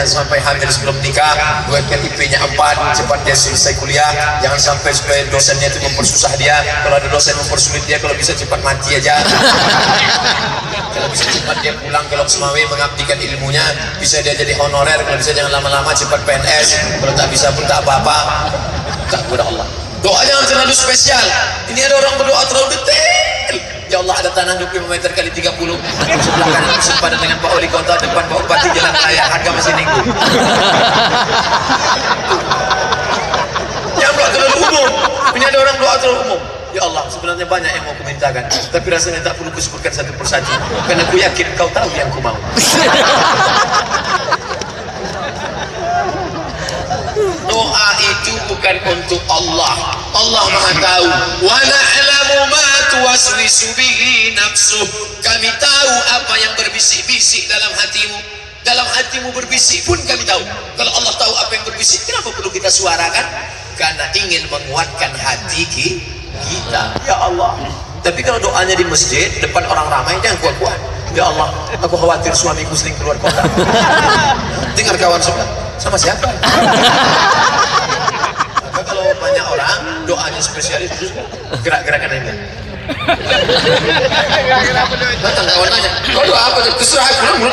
sampai hamil sebelum nikah, buatkan IP-nya 4, cepat dia selesai kuliah, jangan sampai supaya dosennya itu mempersusah dia, kalau ada dosen mempersulit dia, kalau bisa cepat mati aja. Kalau bisa cepat dia pulang ke Lok Sumawi mengabdikan ilmunya, bisa dia jadi honorer, kalau bisa jangan lama-lama cepat PNS, kalau tak bisa pun tak apa-apa. Tak kepada Allah. Doa jangan terlalu spesial. Ini ada orang berdoa terlalu detail. Ya Allah, ada tanah 25 meter kali 30. Sebelah kanan sepadan dengan Pak Wali Kota, depan Pak Bupati, jalan raya, harga masih minggu. Yang doa terlalu umum. Ini ada orang doa terlalu umum. Ya Allah, sebenarnya banyak yang mau kumintakan, tapi rasanya tak perlu kusebutkan satu persatu, karena aku yakin kau tahu yang ku mau. Doa itu bukan untuk Allah. Allah Maha tahu. Wa na'lamu ma tuwaswisu bihi nafsuh. Kami tahu apa yang berbisik-bisik dalam hatimu. Dalam hatimu berbisik pun kami tahu. Kalau Allah tahu apa yang berbisik, kenapa perlu kita suarakan? Karena ingin menguatkan hati kita. Ya Allah. Tapi kalau doanya di masjid depan orang ramai, jangan kuat-kuat. Ya Allah, aku khawatir suamiku sering keluar kota. Dengar kawan sebelah, sama siapa? Maka kalau banyak orang doanya spesialis, terus gerak-gerakan ini. Datang kawan nanya, kau doa apa? Terserah aku,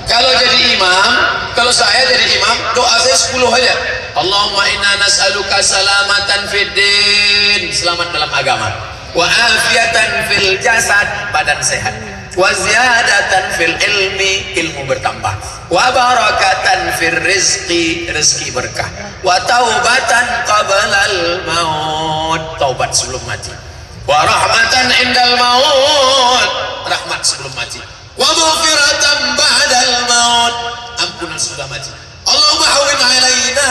kalau jadi imam, kalau saya jadi imam, doa saya 10 aja. Allahumma inna nas'aluka salamatan fid din, selamat dalam agama, wa afiatan fil jasad, badan sehat, wa ziyadatan fil ilmi, ilmu bertambah, wa barakatan fil rizqi, rezeki berkah, wa taubatan qablal maut, taubat sebelum mati, wa rahmatan indal maut, rahmat sebelum mati, wa maghfiratan ba'dal maut, ampunan sudah mati. Allahumma hawwin alaina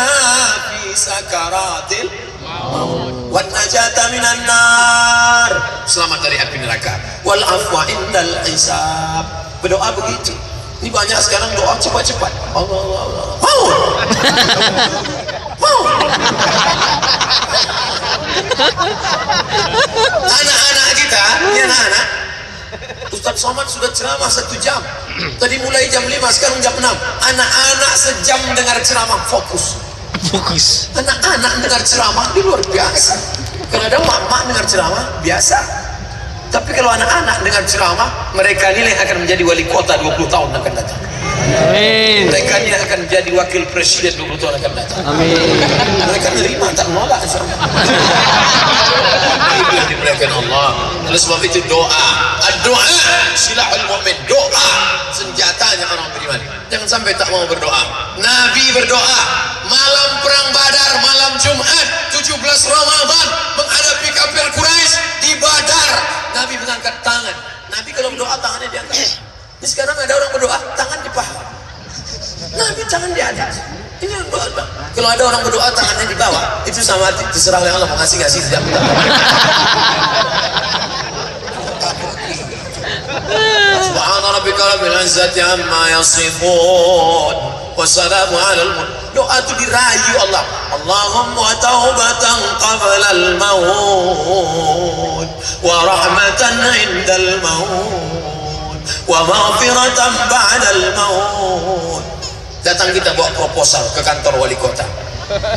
fi sakaratil maut wan najata minan nar, selamat dari api neraka, wal afwa indal hisab. Berdoa begitu. Ini banyak sekarang doa cepat-cepat. Allah Allah. Mau. Anak-anak kita, ini anak-anak, Ustaz Somad sudah ceramah 1 jam. Tadi mulai jam 5, sekarang jam 6. Anak-anak sejam dengar ceramah, fokus. Anak-anak dengar ceramah, ini luar biasa. Kadang-kadang mak-mak dengar ceramah, biasa. Tapi kalau anak-anak dengar ceramah, mereka ini yang akan menjadi wali kota 20 tahun akan datang.
Amin.
Mereka ini akan jadi wakil presiden 20 tahun akan datang.
Amin.
Mereka nerima, tak menolak. Itu yang dimuliakan Allah. Oleh sebab itu doa, doa silahul mu'min, doa senjatanya orang beriman. Jangan sampai tak mau berdoa. Nabi berdoa malam perang Badar, malam Jumat 17 Ramadan, menghadapi kafir Quraisy di Badar. Nabi mengangkat tangan. Nabi kalau berdoa tangannya diangkat. Ini sekarang ada orang berdoa tangan di paha. jangan di atas. Ini doa. Kalau ada orang berdoa tangannya di bawah, itu sama terserah oleh Allah mau ngasih tidak. Subhana rabbika rabbil izzati amma yasifun wa salamun alal mursalin. Doa itu dirayu Allah. Allahumma taubatan qabla al-maut wa rahmatan indal maut wa maghfiratan ba'da al-maut. Datang kita bawa proposal ke kantor wali kota.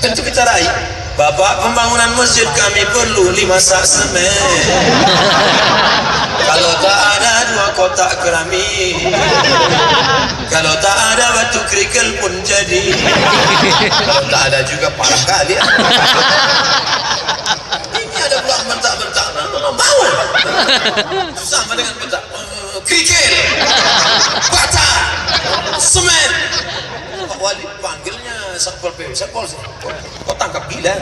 Tentu kita raih, Bapak, pembangunan masjid kami perlu 5 sak semen. Kalau tak ada 2 kotak keramik, kalau tak ada batu kerikil pun jadi. Kalau tak ada juga parah kali. Ini ada pula bentak-bentak. Bangun. Sama dengan bentak. Kerikil, bata, semen. Pak Wali panggilnya Satpol PP. Satpol, kau tangkap gila.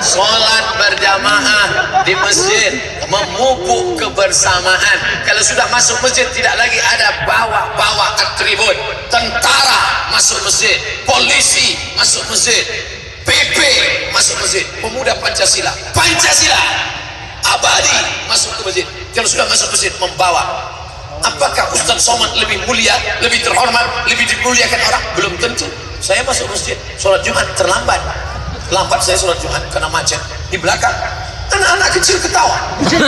Sholat berjamaah di masjid, memupuk kebersamaan. Kalau sudah masuk masjid tidak lagi ada bawa atribut. Tentara masuk masjid, polisi masuk masjid, PP masuk masjid, pemuda Pancasila abadi masuk ke masjid. Kalau sudah masuk masjid membawa. Apakah Ustaz Somad lebih mulia, lebih terhormat, lebih dimuliakan orang? Belum tentu. Saya masuk masjid, sholat Jumat terlambat. Lambat saya sholat Jumat karena macet. Di belakang anak-anak kecil ketawa. Dia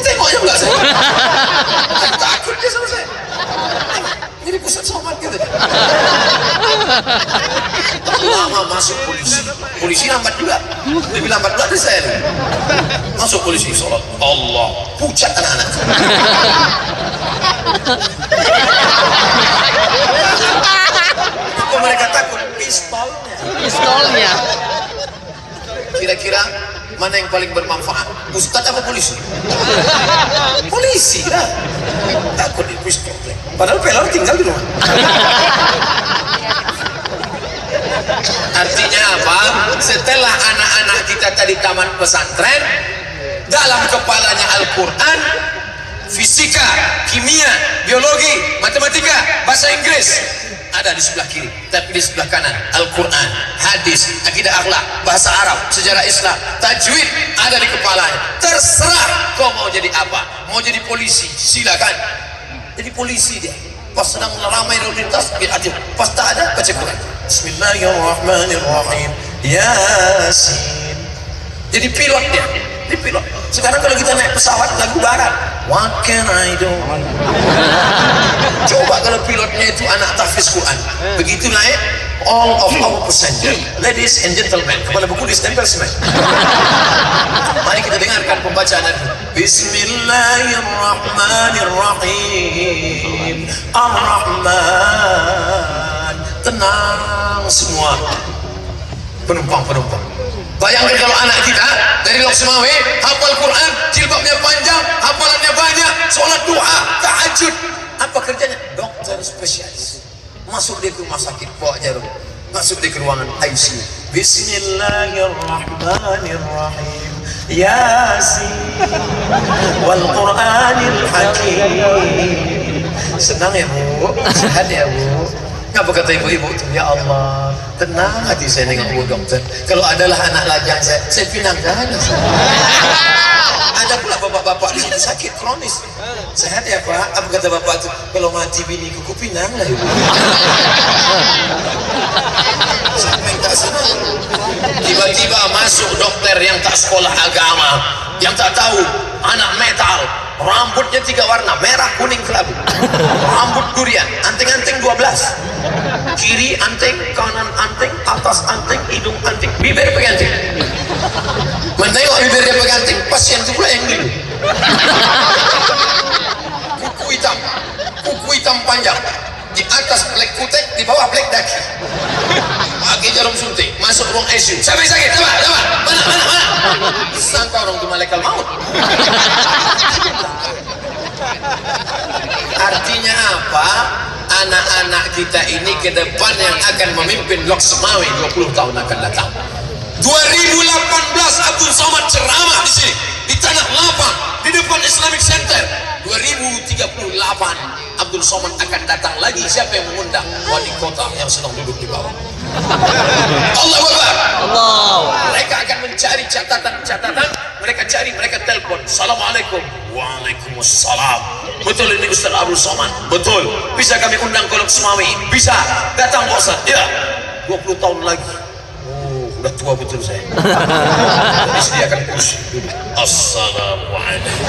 tengoknya enggak saya. Takut dia sama saya. Jadi Ustaz Somad gitu. Lama masuk polisi lambat juga, lebih lambat juga dari saya. Masuk polisi sholat, Allah pucat anak-anak. Kok mereka takut? Pistolnya. Kira-kira mana yang paling bermanfaat, Ustadz apa polisi? Polisi lah. Takut di pistol. Padahal pelor tinggal di rumah. Artinya apa? Setelah anak-anak kita tadi taman pesantren, dalam kepalanya Al-Quran, fisika, kimia, biologi, matematika, bahasa Inggris ada di sebelah kiri, tapi di sebelah kanan Al-Quran, hadis, akidah akhlak, bahasa Arab, sejarah Islam, tajwid ada di kepalanya. Terserah kau mau jadi apa. Mau jadi polisi, silakan. Jadi polisi dia. Pas sedang ramai lalu lintas, pas tak ada, baca Quran. Bismillahirrahmanirrahim. Yasin. Jadi pilot dia. Di pilot. Sekarang kalau kita naik pesawat lagu barat, what can I do? Coba kalau pilotnya itu anak tahfiz Quran, begitu naik, all of our passenger, ladies and gentlemen, kepala buku ditempel semen. Mari kita dengarkan pembacaan itu. Bismillahirrahmanirrahim. Ar-Rahman. Tenang semua penumpang. Bayangkan kalau anak kita dari Lok Semawe hafal Quran, jilbabnya panjang, hafalannya banyak, sholat duha, tahajud. Apa kerjanya? Dokter spesialis. Masuk dia ke rumah sakit, bawa jarum. Masuk dia ke ruangan ICU. Bismillahirrahmanirrahim. Yasin wal Qur'anil Hakim. Senang ya Bu? Sehat ya Bu? Apa kata ibu-ibu itu? Ya Allah, tenang hati saya dengan Bu dokter. Kalau adalah anak lajang saya pinangkan. Ada pula bapak-bapak di sini sakit kronis. Sehat ya Pak? Apa kata bapak itu? Kalau mati bini kuku pinang lah ibu. Siapa yang tak senang? Tiba-tiba masuk dokter yang tak sekolah agama, yang tak tahu, anak metal, rambutnya 3 warna, merah, kuning, kelabu, rambut durian, anting-anting 12, kiri anting, kanan anting, atas anting, hidung anting, bibir pakai anting. Menengok bibir dia pakai anting, pasien itu pula yang dulu. Kuku hitam panjang, di atas black kutek, di bawah black daki. Pakai jarum suntik, masuk ruang ICU. Siapa yang sakit? Coba, mana? Sangka orang itu malaikat maut. Artinya apa? Anak-anak kita ini ke depan yang akan memimpin Lok Semawe 20 tahun akan datang. 2018 Abdul Somad ceramah di sini, di Tanah Lapang, di depan Islamic Center. Abdul Somad akan datang lagi. Siapa yang mengundang? Wali kota yang sedang duduk di bawah. Allahu Akbar.
Allah.
Mereka akan mencari catatan. Mereka cari, mereka telepon. Assalamualaikum. Waalaikumsalam. Betul ini Ustaz Abdul Somad? Betul. Bisa kami undang kolok Semawi? Bisa. Datang Pak Ustaz. Ya. 20 tahun lagi. Oh, udah tua betul saya. Disediakan kursi duduk. Assalamualaikum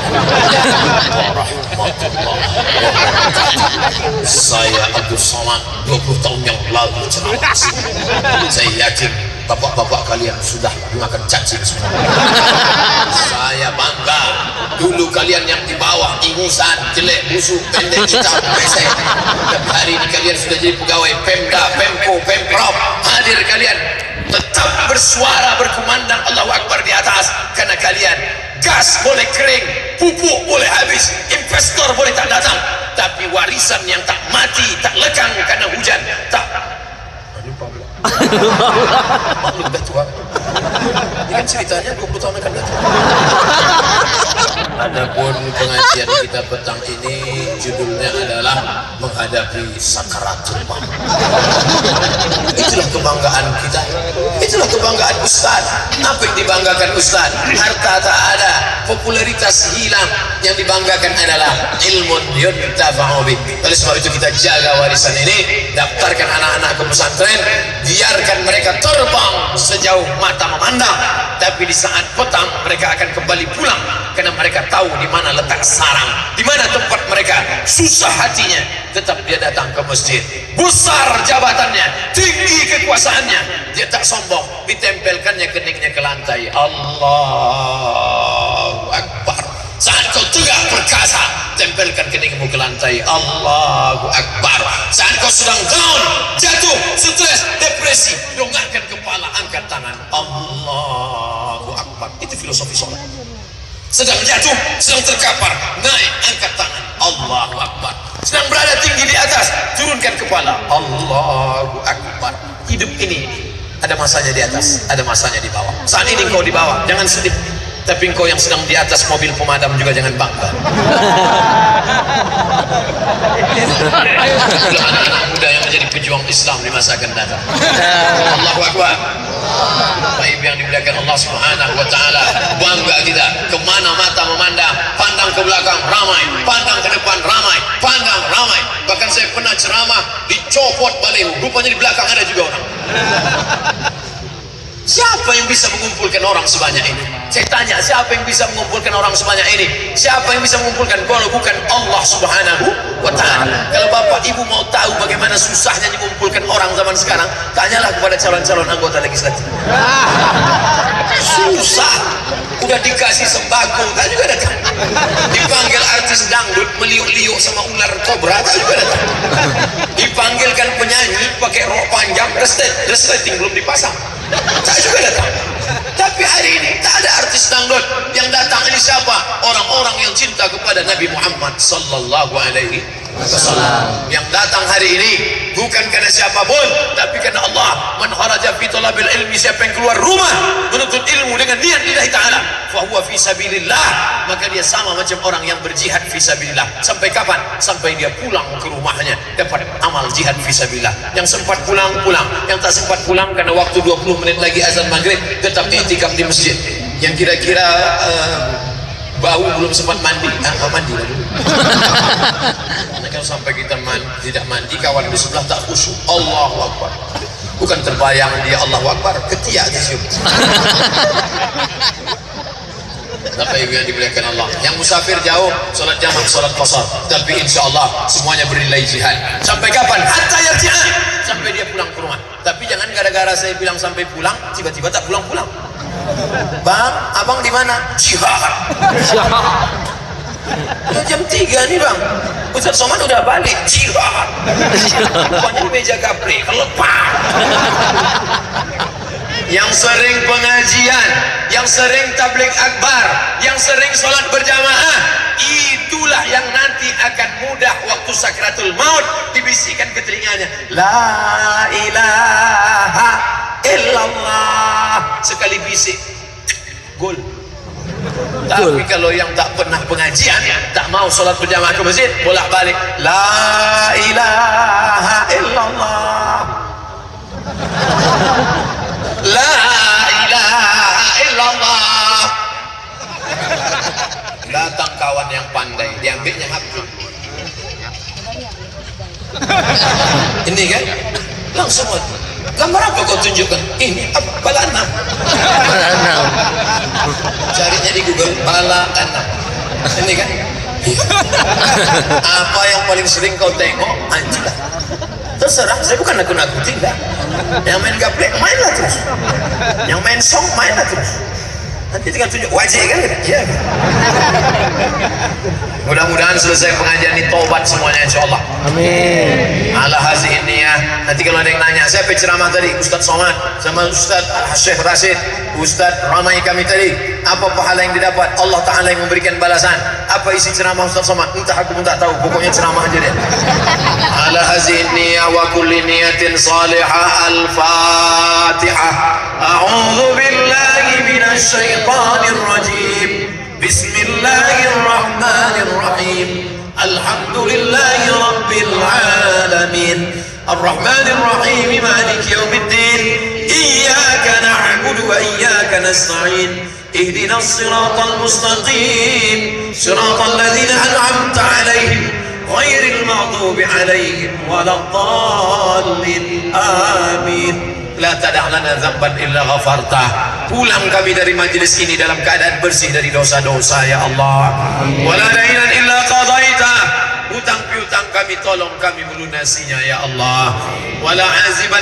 warahmatullahi wabarakatuh. Saya Abdul Somad 20 tahun yang lalu ceramah. Saya yakin bapak-bapak kalian sudah makan cacing semua. Saya bangga. Dulu kalian yang di bawah ingusan, jelek, busuk, pendek, hitam, pesek. Tapi hari ini kalian sudah jadi pegawai Pemda, Pemko, Pemprov. Hadir kalian tetap bersuara, berkumandang Allahu Akbar di atas. Karena kalian gas boleh kering, pupuk boleh habis, investor boleh tak datang, tapi warisan yang tak mati, tak lekang karena hujan, tak makhluk dah tua. Ini kan ceritanya 20 tahun akan datang. Adapun pengajian kita petang ini judulnya adalah menghadapi sakaratul maut. Itulah kebanggaan kita. Itulah kebanggaan Ustaz. Apa yang dibanggakan Ustaz? Harta tak ada, popularitas hilang. Yang dibanggakan adalah ilmun yuntafa'u bih. Oleh sebab itu kita jaga warisan ini, daftarkan anak-anak ke pesantren, biarkan mereka terbang sejauh mata memandang. Tapi di saat petang mereka akan kembali pulang karena mereka tahu di mana letak sarang, di mana tempat mereka. Susah hatinya, tetap dia datang ke masjid. Besar jabatannya, tinggi kekuasaannya, dia tak sombong. Ditempelkannya keningnya ke lantai. Allahu Akbar. Saat kau tegak perkasa, tempelkan keningmu ke lantai. Allahu Akbar. Saat kau sedang down, jatuh, stres, depresi, dongakkan kepala, angkat tangan. Allahu Akbar. Itu filosofi sholat. Sedang jatuh, sedang terkapar, naik, angkat tangan. Allahu Akbar. Sedang berada tinggi di atas, turunkan kepala. Allahu Akbar. Hidup ini ada masanya di atas, ada masanya di bawah. Saat ini kau di bawah, jangan sedih. Tapi engkau yang sedang di atas mobil pemadam juga jangan bangga. Itulah anak-anak muda yang menjadi pejuang Islam di masa akan datang. Allahu Akbar. Baik yang dimuliakan Allah Subhanahu wa taala, bangga kita. Kemana mata memandang, pandang ke belakang ramai, pandang ke depan ramai, pandang ramai. Bahkan saya pernah ceramah dicopot baliho, rupanya di belakang ada juga orang. Siapa yang bisa mengumpulkan orang sebanyak ini? Saya tanya, siapa yang bisa mengumpulkan orang sebanyak ini? Siapa yang bisa mengumpulkan kalau bukan Allah Subhanahu wa ta'ala? Kalau bapak ibu mau tahu bagaimana susahnya mengumpulkan orang zaman sekarang, tanyalah kepada calon-calon anggota legislatif. Susah. Udah dikasih sembako, tak juga datang. Dipanggil artis dangdut meliuk-liuk sama ular kobra, tak juga datang. Dipanggilkan penyanyi pakai rok panjang, resleting belum dipasang, tak juga datang. Tapi hari ini tak ada artis dangdut. Yang datang ini siapa? Orang-orang yang cinta kepada Nabi Muhammad sallallahu alaihi wasallam. Yang datang hari ini bukan karena siapapun, tapi karena Allah. Man kharaja fi talabil ilmi, siapa yang keluar rumah menuntut ilmu dengan niat lillahi ta'ala, fa huwa fi sabilillah, maka dia sama macam orang yang berjihad fi sabilillah. Sampai kapan? Sampai dia pulang ke rumahnya dapat amal jihad fi sabilillah. Yang sempat pulang, yang tak sempat pulang karena waktu 20 menit lagi azan maghrib tetap i'tikaf di masjid. Yang kira-kira bau belum sempat mandi, mandi lah dulu. Karena kalau sampai kita tidak mandi, kawan di sebelah tak khusyuk. Allahu Akbar. Bukan terbayang dia Allahu Akbar, ketiak disium. Bapak ibu yang dimuliakan Allah, yang musafir jauh, sholat jamak, sholat qasar, tapi insya Allah semuanya bernilai jihad. Sampai kapan? Hatta yarji'an, sampai dia pulang ke rumah. Tapi jangan gara-gara saya bilang sampai pulang, tiba-tiba tak pulang-pulang. Bang, abang di mana? Jihad. Udah jam 3 nih bang, Ustaz Somad udah balik. Jihad. Pokoknya di meja kapri, kelepar. Yang sering pengajian, yang sering tabligh akbar, yang sering sholat berjamaah, itulah yang nanti akan mudah waktu sakratul maut dibisikkan ke telinganya, la ilaha illallah. Sekali bisik, gol, Tapi kalau yang tak pernah pengajian, tak mau solat berjamaah ke masjid, bolak-balik la ilaha illallah, la ilaha illallah. Datang kawan yang pandai, diambilnya HP. Ini kan langsung, gambar apa kau tunjukkan? Ini apa? Bala 6. Carinya di Google, bala 6. Ini kan apa yang paling sering kau tengok? Anjing lah, terserah, saya bukan nakut-nakutin dah. Yang main gaplek mainlah terus, yang main song mainlah terus. Nanti tinggal tunjuk wajib kan? Ya. Mudah-mudahan selesai pengajian ini tobat semuanya insyaallah.
Amin.
Ala hazi ini ya. Nanti kalau ada yang nanya, siapa ceramah tadi? Ustaz Somad sama Ustaz Syekh Rashid, Ustaz ramai kami tadi. Apa pahala yang didapat? Allah Ta'ala yang memberikan balasan. Apa isi ceramah Ustaz Somad? Entah, aku pun tak tahu. Pokoknya ceramah aja dia. Ala hazi ini ya wa kulli niyatin salihah. Al-Fatihah. A'udzu billahi minasy syaithanir rajim. Bismillahirrahmanirrahim. Alhamdulillahi rabbil alamin. Arrahmanir rahim. Maliki yaumiddin. Iyyaka na'budu wa iyyaka nasta'in. Ihdinas siratal mustaqim. Siratal ladzina an'amta 'alaihim ghairil maghdubi 'alaihim waladdallin. Amin. La tada' lana dzamban illa ghafartah. Pulang kami dari majlis ini dalam keadaan bersih dari dosa-dosa ya Allah. Wala dainan illa qadaitah. Hutang piutang kami tolong kami melunasinya ya Allah. Wala aziban